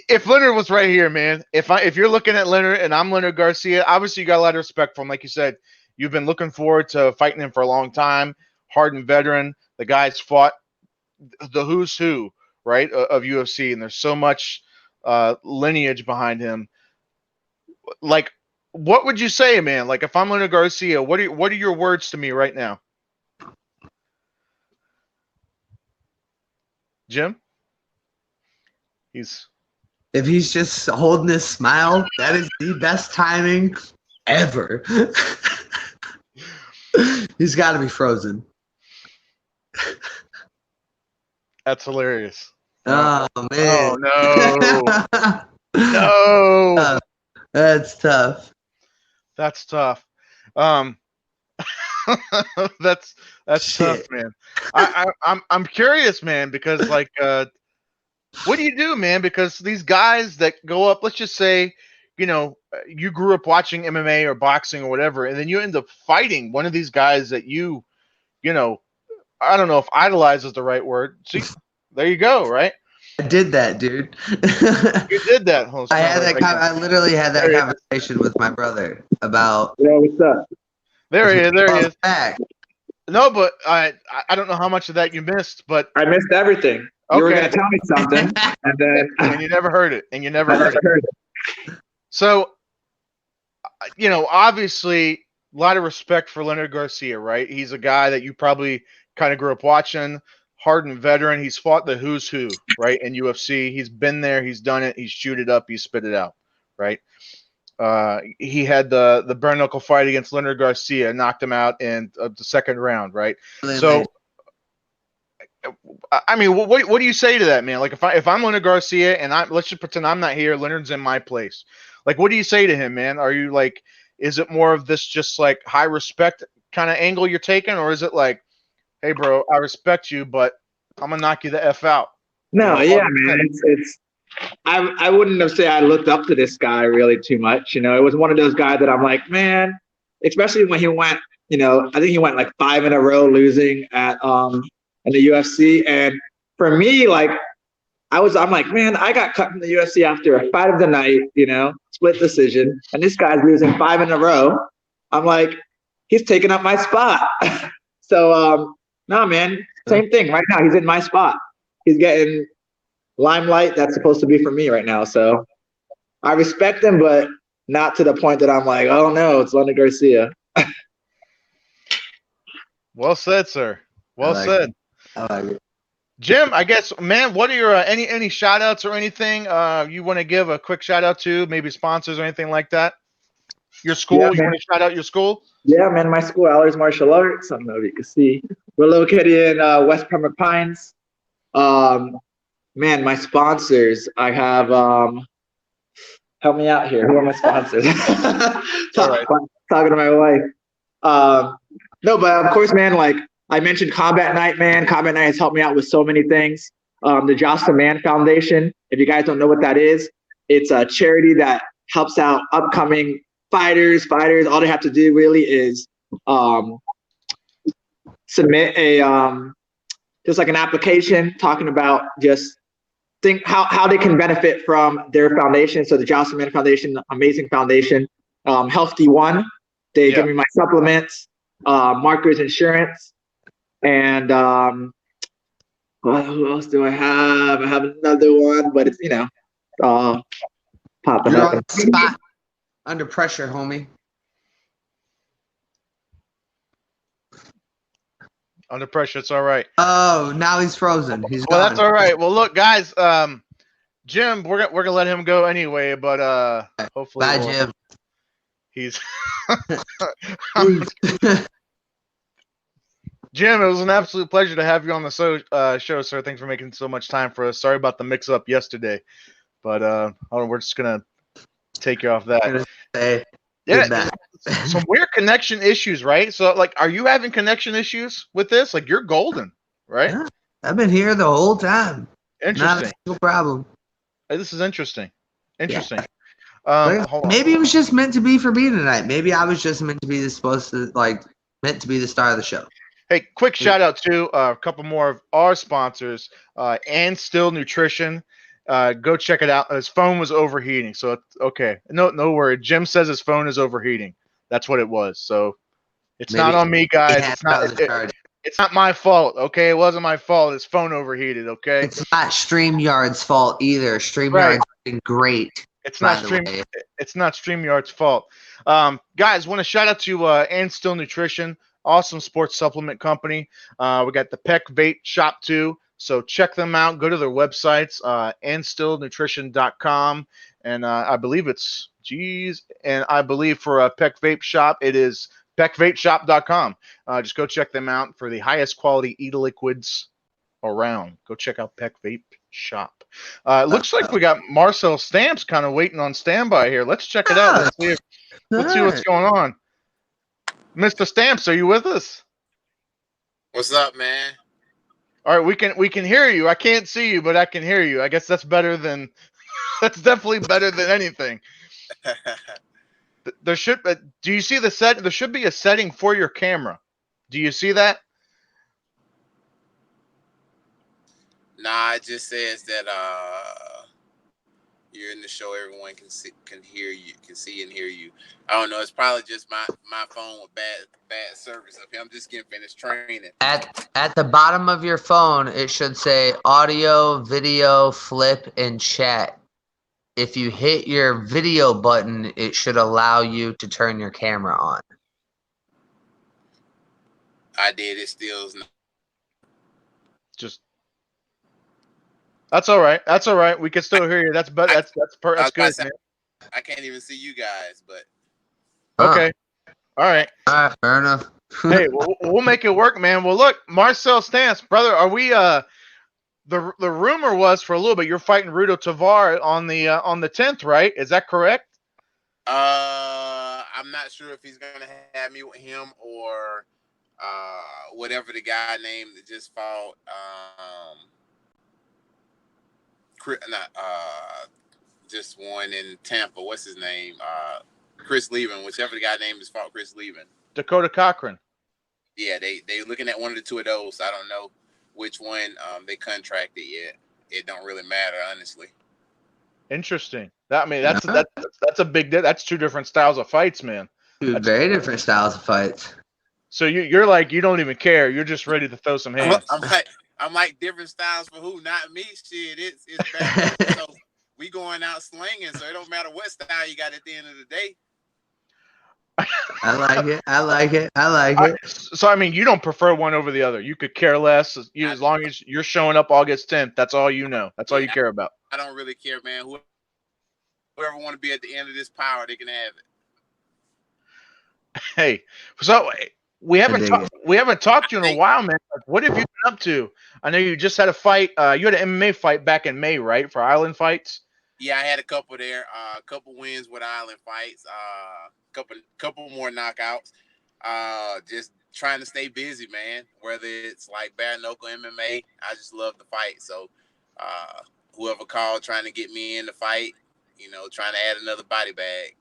If Leonard was right here, man, if you're looking at Leonard and I'm Leonard Garcia, obviously you got a lot of respect for him. Like you said, you've been looking forward to fighting him for a long time. Hardened veteran. The guy's fought the who's who, right, of UFC, and there's so much lineage behind him. Like, what would you say, man? Like, if I'm Leonard Garcia, what are your words to me right now? Jim? If he's just holding his smile, that is the best timing ever. He's got to be frozen. That's hilarious. Oh, man. Oh, no. No. That's tough. That's tough. That's tough, man. I'm curious, man, because like what do you do, man? Because these guys that go up, let's just say, you grew up watching MMA or boxing or whatever, and then you end up fighting one of these guys that I don't know if idolize is the right word. See, there you go, right? I did that, dude. You did that. I literally had that conversation with my brother about. Yeah, what's up? There he is. There he is. Back. No, but I don't know how much of that you missed, but I missed everything. Okay. You were gonna tell me something, and then and you never heard it, and you never I heard never it. heard it. So, obviously, a lot of respect for Leonard Garcia, right? He's a guy that you probably kind of grew up watching, hardened veteran. He's fought the who's who, right, in UFC. He's been there. He's done it. He's chewed it up. He's spit it out, right? He had the bare knuckle fight against Leonard Garcia, knocked him out in the second round, right? So, I mean, what do you say to that, man? Like, if I'm Leonard Garcia and let's just pretend I'm not here, Leonard's in my place. Like, what do you say to him, man? Are you like, is it more of this just like high respect kind of angle you're taking, or is it like, hey, bro, I respect you, but I'm gonna knock you the F out? No, yeah, man. It's I wouldn't have said I looked up to this guy really too much. It was one of those guys that I'm like, man, especially when he went, I think he went like 5 in a row losing at in the UFC. And for me, like I'm like, man, I got cut from the UFC after a fight of the night, split decision, and this guy's losing 5 in a row. I'm like, he's taking up my spot. So no, man, same thing. Right now, he's in my spot. He's getting limelight that's supposed to be for me right now. So I respect him, but not to the point that I'm like, oh no, it's Leonard Garcia. Well said, sir. Well said. I like it. Jim, I guess, man, what are your any shout outs or anything you want to give a quick shout out to, maybe sponsors or anything like that? Your school, Yeah, you want to shout out your school? Yeah, man, my school, Alers Martial Arts. I don't know if you can see. We're located in West Pembroke Pines. Man, my sponsors, I have, help me out here. Who are my sponsors? Talking to my wife. No, but of course, man, like I mentioned Combat Night, man. Combat Night has helped me out with so many things. The Jocelyn Mann Foundation, if you guys don't know what that is, it's a charity that helps out upcoming fighters. All they have to do really is submit just like an application talking about just how they can benefit from their foundation. So the Jocelyn Mann Foundation, amazing foundation. Healthy One, they give me my supplements, Markers Insurance, and who else do I have? I have another one, but it's popping You're up. on the spot. Under pressure, homie. Under pressure, it's all right. Oh, now he's frozen. He's Well, gone. that's all right. Well, look, guys. Jim, we're gonna let him go anyway, but hopefully Bye, Jim. he's Peace. Jim. It was an absolute pleasure to have you on the show, sir. Thanks for making so much time for us. Sorry about the mix-up yesterday, but we're just gonna take you off that. Yeah, some weird connection issues, right? So, like, are you having connection issues with this? Like, you're golden, right? Yeah, I've been here the whole time. Interesting. No problem. Hey, this is interesting. Interesting. Yeah. Hold on. Maybe it was just meant to be for me tonight. Maybe I was just meant to be the star of the show. Hey, quick shout out to a couple more of our sponsors, and Still Nutrition. Go check it out. His phone was overheating, so it's okay. No worry. Jim says his phone is overheating. That's what it was. So it's not on me, guys. It's not my fault. Okay, it wasn't my fault. His phone overheated. Okay. It's not StreamYard's fault either. StreamYard's been great. It's not StreamYard's fault. Guys, want to shout out to and Still Nutrition, awesome sports supplement company. We got the Peck Vape Shop too, so check them out. Go to their websites, andstillnutrition.com, and I believe it's I believe for Peck Vape Shop it is peckvapeshop.com. Just go check them out for the highest quality e-liquids around. Go check out Peck Vape Shop. It looks like we got Marcel Stamps kind of waiting on standby here. Let's check it out. Let's see what's going on. Mr. Stamps, are you with us? What's up, man? All right, we can hear you. I can't see you, but I can hear you. I guess that's better than that's definitely better than anything. Do you see the set? There should be a setting for your camera. Do you see that? Nah, it just says that you're in the show. Everyone can hear you, can see and hear you. I don't know. It's probably just my phone with bad service up here. I'm just getting finished training. At the bottom of your phone, it should say audio, video, flip, and chat. If you hit your video button, it should allow you to turn your camera on. I did. It still is not. Just that's all right. That's all right. We can still hear you. That's good, man. I can't even see you guys, but okay. All right. Fair enough. Hey, we'll make it work, man. Well, look, Marcel Stance, brother, are we the rumor was for a little bit you're fighting Rudo Tovar on the 10th, right? Is that correct? I'm not sure if he's gonna have me with him or whatever the guy named that just fought. Just one in Tampa. What's his name? Chris Levin. Whichever the guy named is fought Chris Levin. Dakota Cochran. Yeah, they looking at one of the two of those. I don't know which one they contracted yet. It don't really matter, honestly. Interesting. That's a big. That's two different styles of fights, man. Two very different styles of fights. So you're like you don't even care. You're just ready to throw some hands. I'm like different styles for who? Not me. Shit, it's bad. So we going out slinging, so it don't matter what style you got at the end of the day. I like it. So I mean, you don't prefer one over the other. You could care less as long as you're showing up August 10th. That's all you know. That's all you care about. I don't really care, man. Whoever want to be at the end of this power, they can have it. Hey, so we haven't talked to you in a while, man. What have you been up to? I know you just had a fight. You had an MMA fight back in May, right? For Island Fights. Yeah, I had a couple there. A couple wins with Island Fights. Couple more knockouts. Just trying to stay busy, man. Whether it's like bare knuckle MMA, I just love the fight. So, whoever called trying to get me in the fight, trying to add another body bag.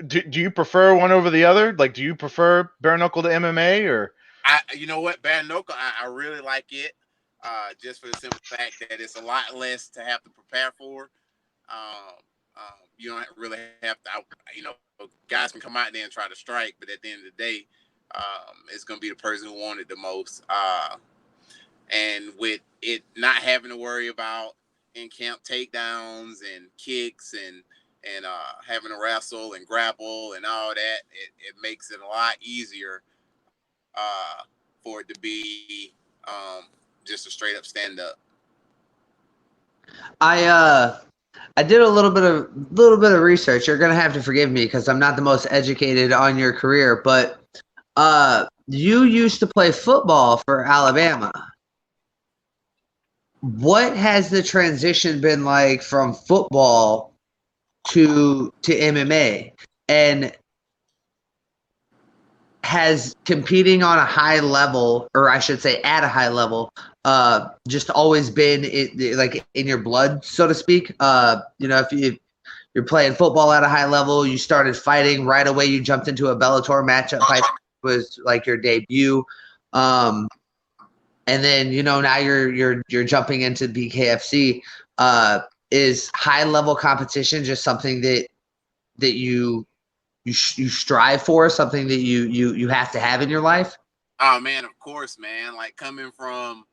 Do you prefer one over the other? Like, do you prefer bare knuckle to MMA or? You know what, bare knuckle, I really like it. Just for the simple fact that it's a lot less to have to prepare for. You don't really have to, guys can come out there and try to strike, but at the end of the day, it's going to be the person who won it the most. And with it not having to worry about in-camp takedowns and kicks and and having to wrestle and grapple and all that, it makes it a lot easier for it to be just a straight up stand up. I did a little bit of research. You're gonna have to forgive me because I'm not the most educated on your career, but you used to play football for Alabama. What has the transition been like from football to MMA? And has competing on a high level, or I should say at a high level, just always been like in your blood, so to speak? If you're playing football at a high level, you started fighting right away, you jumped into a Bellator matchup, was like your debut. And then, now you're jumping into BKFC. Is high level competition just something that you strive for, something that you have to have in your life? Oh man, of course, man. Like coming from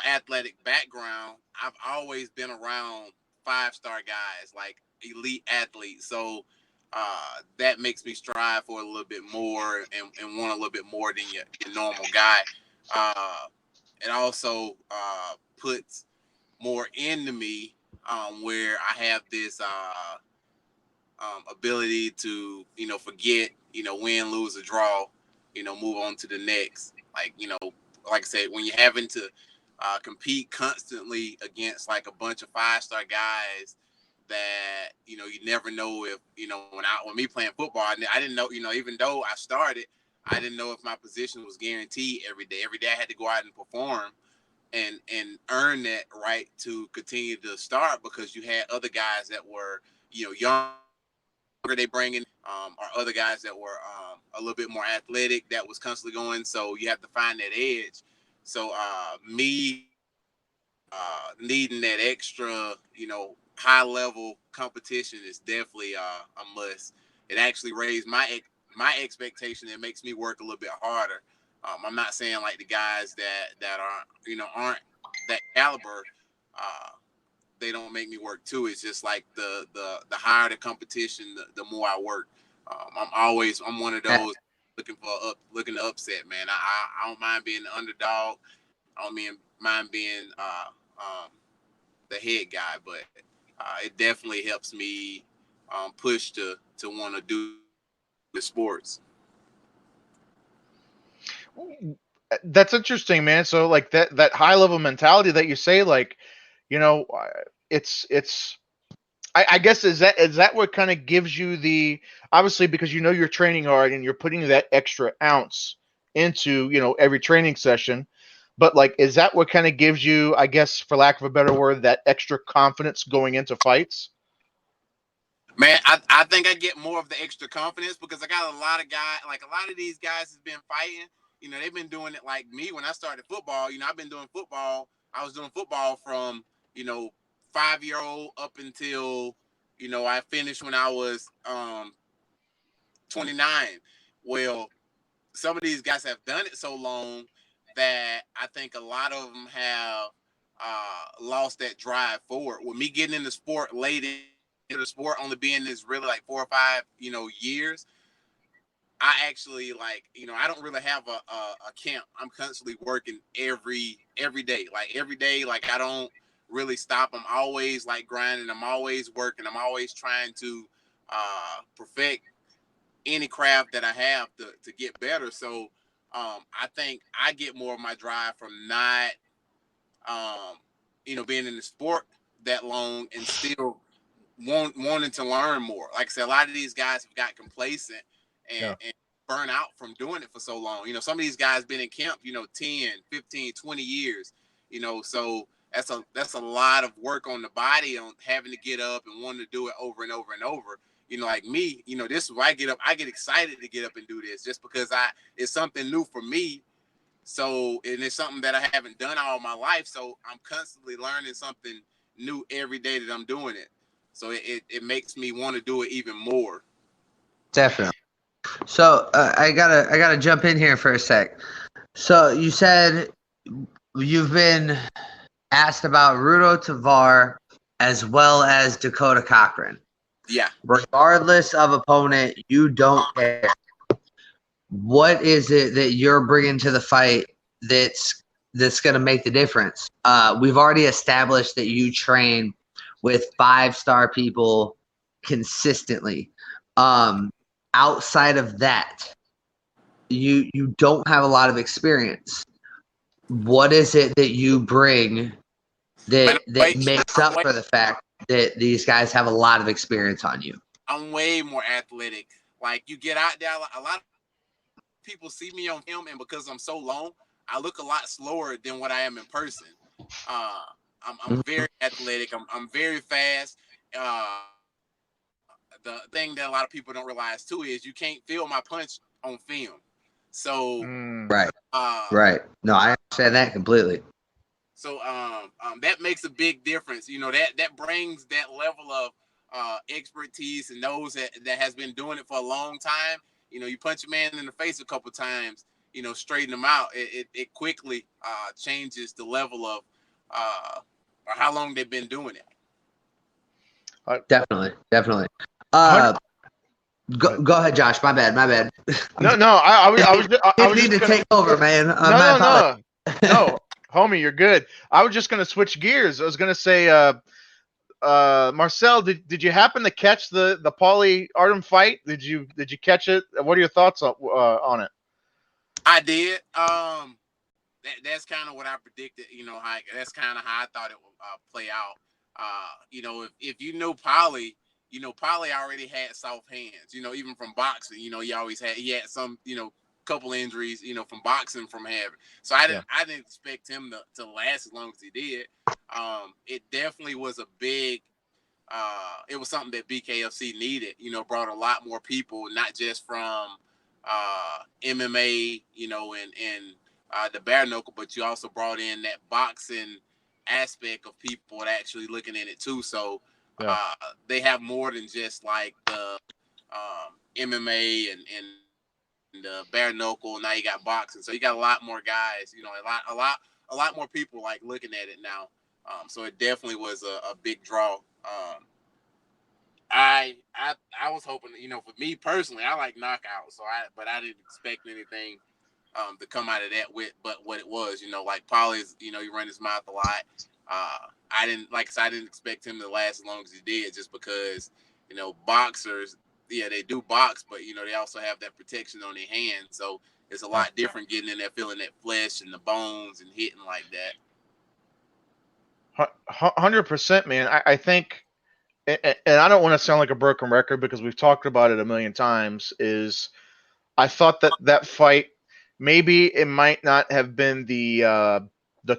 athletic background, I've always been around 5-star guys, like elite athletes. So that makes me strive for a little bit more and want a little bit more than your normal guy. It also puts more into me where I have this ability to, forget, win, lose, or draw, move on to the next. Like I said, when you're having to compete constantly against like a bunch of 5-star guys that, you never know if, when me playing football, I didn't know, even though I started, I didn't know if my position was guaranteed every day. Every day I had to go out and perform and earn that right to continue to start, because you had other guys that were, young. They bring in or other guys that were a little bit more athletic that was constantly going. So you have to find that edge. So me needing that extra, high level competition is definitely a must. It actually raised my expectation. It makes me work a little bit harder. I'm not saying like the guys that aren't that caliber. They don't make me work too. It's just like the higher the competition, the more I work. I'm one of those looking to upset, man. I don't mind being the underdog. I don't mind being the head guy, but it definitely helps me push to want to do the sports. That's interesting, man. So like that high level mentality that you say, like, it's I guess is that what kind of gives you the, obviously, because you're training hard and you're putting that extra ounce into every training session, but like, is that what kind of gives you, I guess, for lack of a better word, that extra confidence going into fights? Man, I think I get more of the extra confidence because I got a lot of guys, like a lot of these guys has been fighting. They've been doing it like me when I started football. I've been doing football. I was doing football from, 5-year-old up until, I finished when I was 29. Well, some of these guys have done it so long that I think a lot of them have lost that drive forward. With me getting in the sport late into the sport, only being this really like 4 or 5, years, I actually I don't really have a camp. I'm constantly working every day. Like every day, like I don't really stop. I'm always like grinding. I'm always working. I'm always trying to perfect any craft that I have to get better. So I think I get more of my drive from not being in the sport that long and still wanting to learn more. Like I said, a lot of these guys have got complacent and burn out from doing it for so long. Some of these guys been in camp, 10, 15, 20 years, so that's a lot of work on the body, on having to get up and wanting to do it over and over and over. Like me, this is where I get up. I get excited to get up and do this just because it's something new for me. So, and it's something that I haven't done all my life. So I'm constantly learning something new every day that I'm doing it. So it makes me want to do it even more. Definitely. So I gotta jump in here for a sec. So you said you've been asked about Rudo Tovar as well as Dakota Cochran. Yeah. Regardless of opponent, you don't care. What is it that you're bringing to the fight that's going to make the difference? We've already established that you train with 5-star people consistently. Outside of that, you don't have a lot of experience. What is it that you bring that makes up for the fact that these guys have a lot of experience on you? I'm way more athletic. Like, you get out there, a lot of people see me on film, and because I'm so long, I look a lot slower than what I am in person. I'm very athletic. I'm very fast. The thing that a lot of people don't realize too is you can't feel my punch on film. So right. No, I understand that completely. So that makes a big difference. You know, that brings that level of expertise and knows that has been doing it for a long time. You know, you punch a man in the face a couple times, you know, straighten them out. It quickly changes the level of or how long they've been doing it. Definitely. Go ahead, Josh. My bad. No, I was need to take over, man. No, homie, you're good. I was just gonna switch gears. I was gonna say, Marcel, did you happen to catch the Paulie Artem fight? Did you catch it? What are your thoughts on it? I did. That's kind of what I predicted. You know, that's kind of how I thought it would play out. You know, if you know Paulie, you know Paulie already had soft hands. You know, even from boxing, you know, he had some, you know, couple injuries, you know, from boxing from having. So I didn't expect him to last as long as he did. It definitely was a big. It was something that BKFC needed. You know, brought a lot more people, not just from MMA, you know, and the bare knuckle, but you also brought in that boxing aspect of people actually looking at it too. So they have more than just like the MMA and the bare knuckle. Now you got boxing, so you got a lot more guys. You know, a lot more people like looking at it now. So it definitely was a big draw. I was hoping, you know, for me personally, I like knockouts, but I didn't expect anything to come out of that but what it was, you know, like Paulie's, you know, he ran his mouth a lot. I didn't expect him to last as long as he did, just because, you know, boxers, yeah, they do box, but you know, they also have that protection on their hands, so it's a lot different getting in there, feeling that flesh and the bones and hitting like that. 100%, man. I think, and I don't want to sound like a broken record because we've talked about it a million times, is I thought that fight, maybe it might not have been the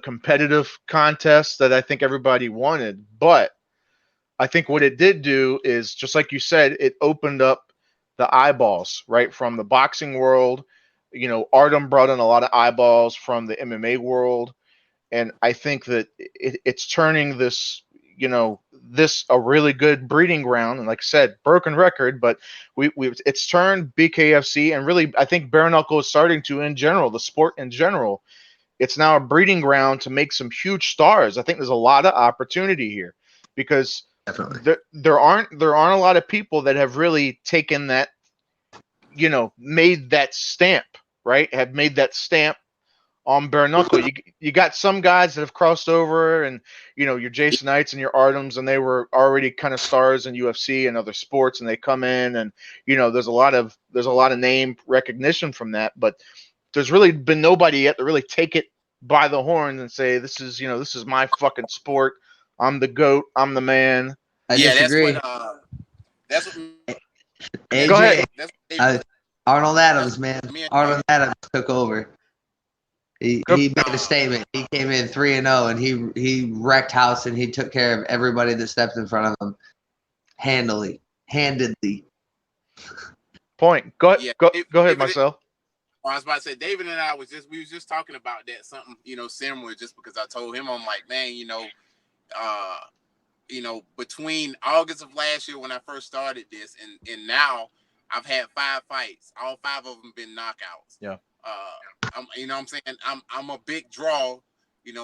competitive contest that I think everybody wanted, but I think what it did do is, just like you said, it opened up the eyeballs, right, from the boxing world. You know, Artem brought in a lot of eyeballs from the MMA world, and I think that it's turning this, you know, this a really good breeding ground. And like I said, broken record, but it's turned BKFC, and really I think bare knuckle is starting to, in general, the sport in general, it's now a breeding ground to make some huge stars. I think there's a lot of opportunity here because there aren't a lot of people that have really taken that, you know, made that stamp, right? Have made that stamp on bare knuckle. You got some guys that have crossed over, and you know, your Jason Knights and your Artems, and they were already kind of stars in UFC and other sports, and they come in, and you know, there's a lot of name recognition from that, but there's really been nobody yet to really take it by the horns and say, this is, you know, this is my fucking sport. I'm the GOAT. I'm the man. I disagree. That's what AJ, go ahead. Arnold Adams, man. Arnold Adams took over. He made a statement. He came in 3-0, and he wrecked house, and he took care of everybody that stepped in front of him handedly. Point. Go ahead, Marcel. I was about to say, David and I we was just talking about that, something, you know, similar, just because I told him, I'm like, man, you know, between August of last year when I first started this and now, I've had 5 fights. All 5 of them been knockouts. Yeah. You know what I'm saying? I'm a big draw,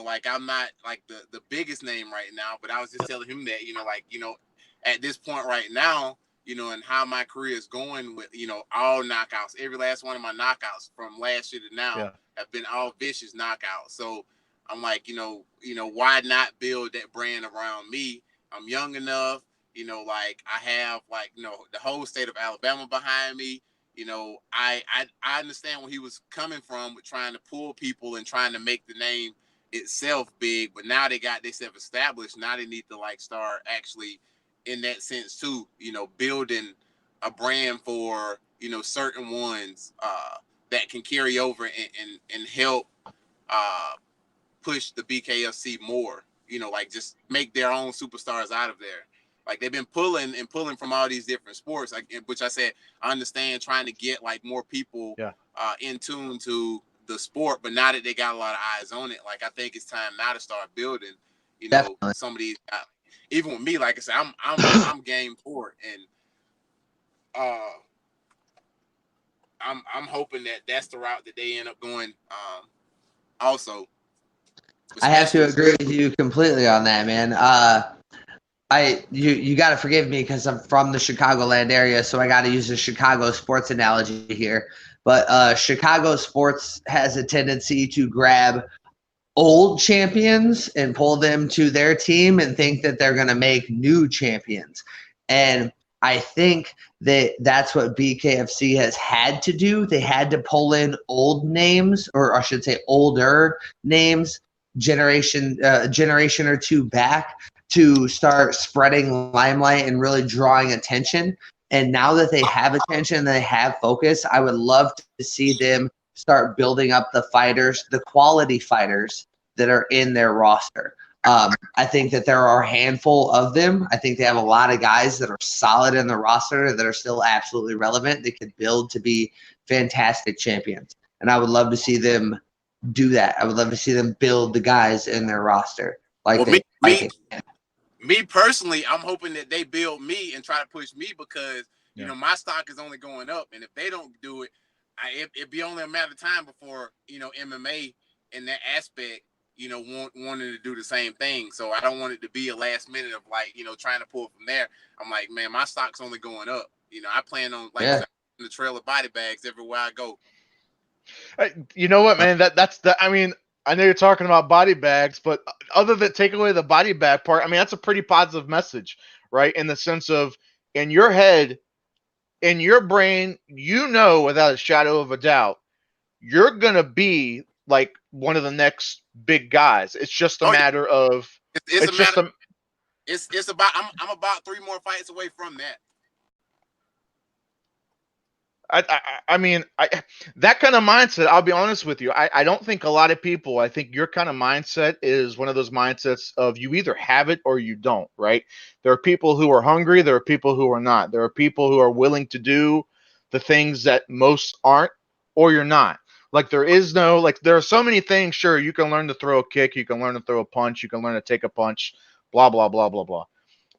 like I'm not like the biggest name right now, but I was just telling him that, at this point right now, and how my career is going with, all knockouts, every last one of my knockouts from last year to now have been all vicious knockouts. So I'm like, why not build that brand around me? I'm young enough, like I have like, the whole state of Alabama behind me. I understand where he was coming from with trying to pull people and trying to make the name itself big, but now they got themselves established. Now they need to like start actually in that sense too, building a brand for, certain ones that can carry over and help push the BKFC more, like just make their own superstars out of there. Like they've been pulling from all these different sports, like, which I said, I understand trying to get like more people in tune to the sport, but now that they got a lot of eyes on it, like I think it's time now to start building, some of these guys. Even with me, like I said, I'm game for it, and I'm hoping that that's the route that they end up going. Also, I have to agree with you completely on that, man. You got to forgive me because I'm from the Chicagoland area, so I got to use a Chicago sports analogy here. But Chicago sports has a tendency to grab old champions and pull them to their team and think that they're going to make new champions. And I think that that's what BKFC has had to do. They had to pull in old names, or I should say older names, generation or two back, to start spreading limelight and really drawing attention. And now that they have attention, they have focus, I would love to see them start building up the fighters, the quality fighters that are in their roster. I think that there are a handful of them. I think they have a lot of guys that are solid in the roster that are still absolutely relevant. They could build to be fantastic champions. And I would love to see them do that. I would love to see them build the guys in their roster. Me personally, I'm hoping that they build me and try to push me because, my stock is only going up. And if they don't do it, it'd be only a matter of time before, MMA in that aspect, wanting to do the same thing. So I don't want it to be a last minute of like, trying to pull from there. I'm like, man, my stock's only going up. I plan on the trail of body bags everywhere I go. You know what, man? I know you're talking about body bags, but other than take away the body bag part, that's a pretty positive message, right? In the sense of, in your head, in your brain, without a shadow of a doubt, you're going to be like one of the next big guys. It's just a matter of, it's about, I'm about 3 more fights away from that. That kind of mindset, I'll be honest with you, I don't think a lot of people, I think your kind of mindset is one of those mindsets of you either have it or you don't, right? There are people who are hungry. There are people who are not. There are people who are willing to do the things that most aren't, or you're not. Like there are so many things. Sure, you can learn to throw a kick. You can learn to throw a punch. You can learn to take a punch, blah, blah, blah, blah, blah.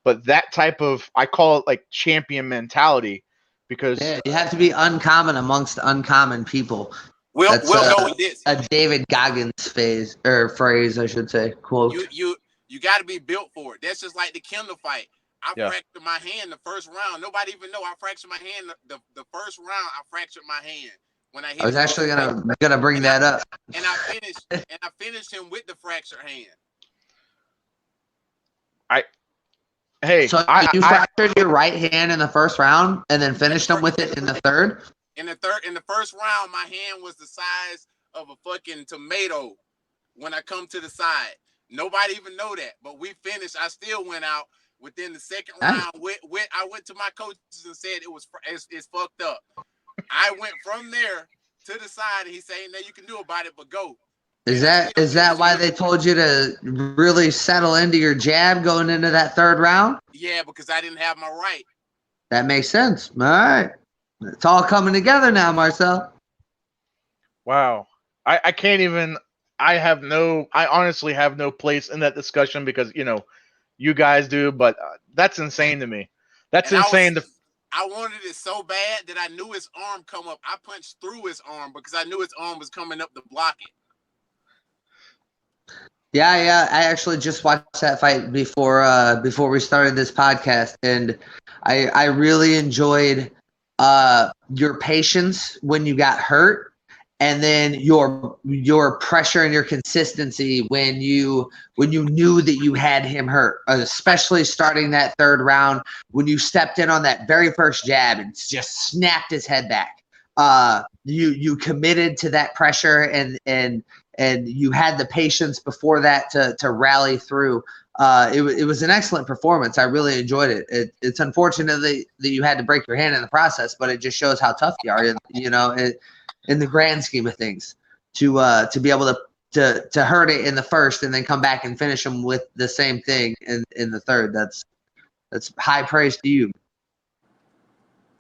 But that type of, I call it like champion mentality. Because you have to be uncommon amongst uncommon people. We'll go with this. A David Goggins phrase, I should say. Quote. You got to be built for it. That's just like the Kendall fight. I fractured my hand the first round. Nobody even know I fractured my hand the first round. I fractured my hand when I hit. I was actually gonna bring that up. And I finished him with the fractured hand. So you fractured your right hand in the first round and then finished them with it in the third? In the first round, my hand was the size of a fucking tomato when I come to the side. Nobody even know that, but we finished. I still went out within the second round. I went to my coaches and said it's fucked up. I went from there to the side, and he said, "No, you can do about it, but go." Is that why they told you to really settle into your jab going into that third round? Yeah, because I didn't have my right. That makes sense. All right. It's all coming together now, Marcel. Wow. I can't even, I honestly have no place in that discussion because, you guys do, but that's insane to me. That's insane. I wanted it so bad that I knew his arm come up. I punched through his arm because I knew his arm was coming up to block it. Yeah. I actually just watched that fight before we started this podcast, and I really enjoyed your patience when you got hurt, and then your pressure and your consistency when you knew that you had him hurt, especially starting that third round when you stepped in on that very first jab and just snapped his head back. You committed to that pressure, and you had the patience before that to rally through. It was an excellent performance. I really enjoyed it. It's unfortunate that you had to break your hand in the process, but it just shows how tough you are, in the grand scheme of things, to be able to hurt it in the first and then come back and finish them with the same thing in the third. That's high praise to you.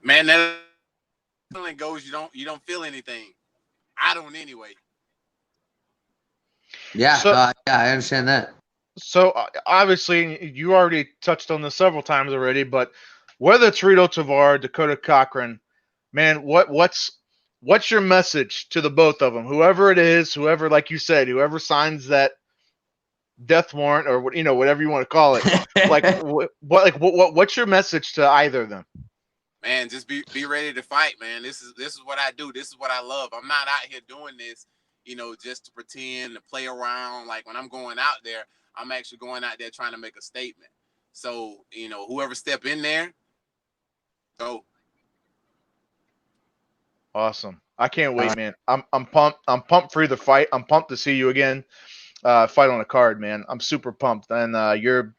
Man, that feeling goes, you don't feel anything. I don't anyway. Yeah, So, I understand that. So obviously, you already touched on this several times already, but whether it's Rito Tovar, Dakota Cochran, man, what's your message to the both of them? Whoever it is, whoever, like you said, whoever signs that death warrant or whatever you want to call it, what's your message to either of them? Man, just be ready to fight, man. This is what I do. This is what I love. I'm not out here doing this, just to pretend to play around. Like when I'm going out there, I'm actually going out there trying to make a statement. So, whoever step in there, go. Awesome. I can't wait, man. I'm pumped. I'm pumped for the fight. I'm pumped to see you again. Fight on a card, man. I'm super pumped. And I'm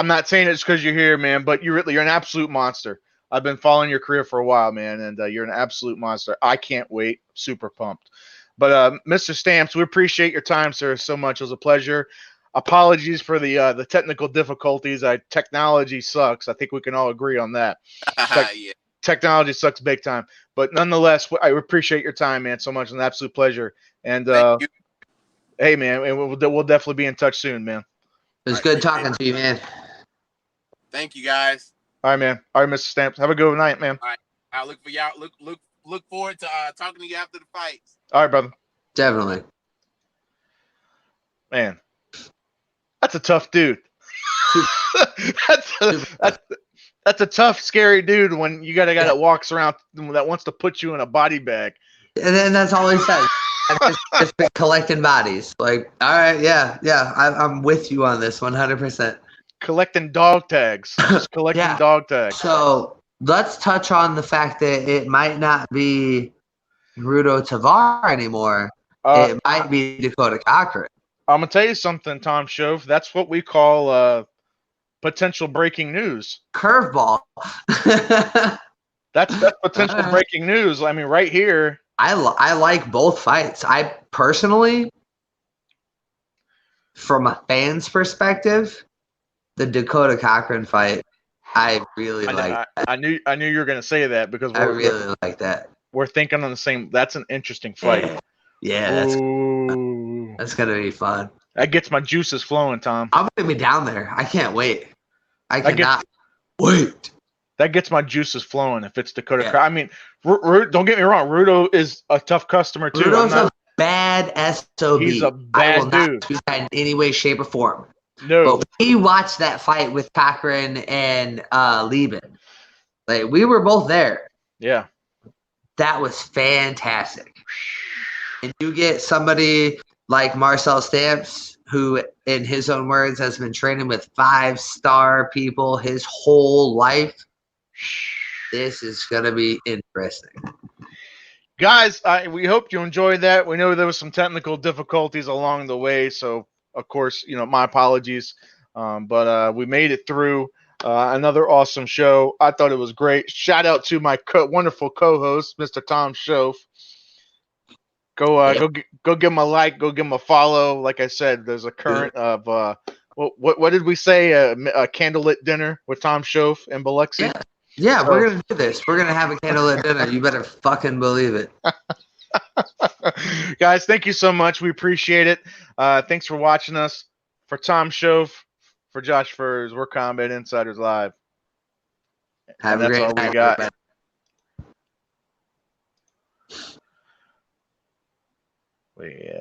not saying it's because you're here, man, but you're an absolute monster. I've been following your career for a while, man, and you're an absolute monster. I can't wait. Super pumped. But Mr. Stamps, we appreciate your time, sir, so much. It was a pleasure. Apologies for the technical difficulties. Technology sucks. I think we can all agree on that. Yeah. Technology sucks big time. But nonetheless, I appreciate your time, man, so much. It's an absolute pleasure. And Thank you. hey, man, we'll definitely be in touch soon, man. It was good talking to you, man. Thank you, guys. All right, man. All right, Mr. Stamps. Have a good night, man. All right. I'll look for y'all. Look forward to talking to you after the fights. All right, brother. Definitely. Man, that's a tough dude. That's a tough, scary dude when you got a guy that walks around that wants to put you in a body bag. And then that's all he says. I've just been collecting bodies. Like, all right, yeah, I'm with you on this 100%. Collecting dog tags. Just collecting dog tags. So let's touch on the fact that it might not be Rudo Tovar anymore. It might be Dakota Cochran. I'm going to tell you something, Tom Shove. That's what we call potential breaking news. Curveball. That's potential breaking news. I mean, right here. I like both fights. I personally, from a fan's perspective, the Dakota Cochran fight, I really like. I knew you were going to say that because I really like that. We're thinking on the same. That's an interesting fight. Yeah, that's gonna be fun. That gets my juices flowing, Tom. I'm gonna be down there. I can't wait. I cannot wait. That gets my juices flowing if it's Dakota. I mean, don't get me wrong. Rudo is a tough customer too. Rudo's a bad SOB. He's a bad I will dude. not do that in any way, shape, or form. No. But we watched that fight with Cochran and Lieben. Like, we were both there. Yeah. That was fantastic. And you get somebody like Marcel Stamps, who, in his own words, has been training with 5-star people his whole life. This is going to be interesting. Guys, we hope you enjoyed that. We know there was some technical difficulties along the way, so, of course, my apologies. But we made it through. Another awesome show. I thought it was great. Shout out to my wonderful co-host, Mr. Tom Schoaf. Go give him a like. Go give him a follow. Like I said, there's a current of what did we say? A candlelit dinner with Tom Schoaf and Biloxi. Yeah, so, we're gonna do this. We're gonna have a candlelit dinner. You better fucking believe it. Guys, thank you so much. We appreciate it. Thanks for watching us. For Tom Schoaf, for Josh Furs, we're Combat Insiders Live. Have a great night. That's all we got. Everybody.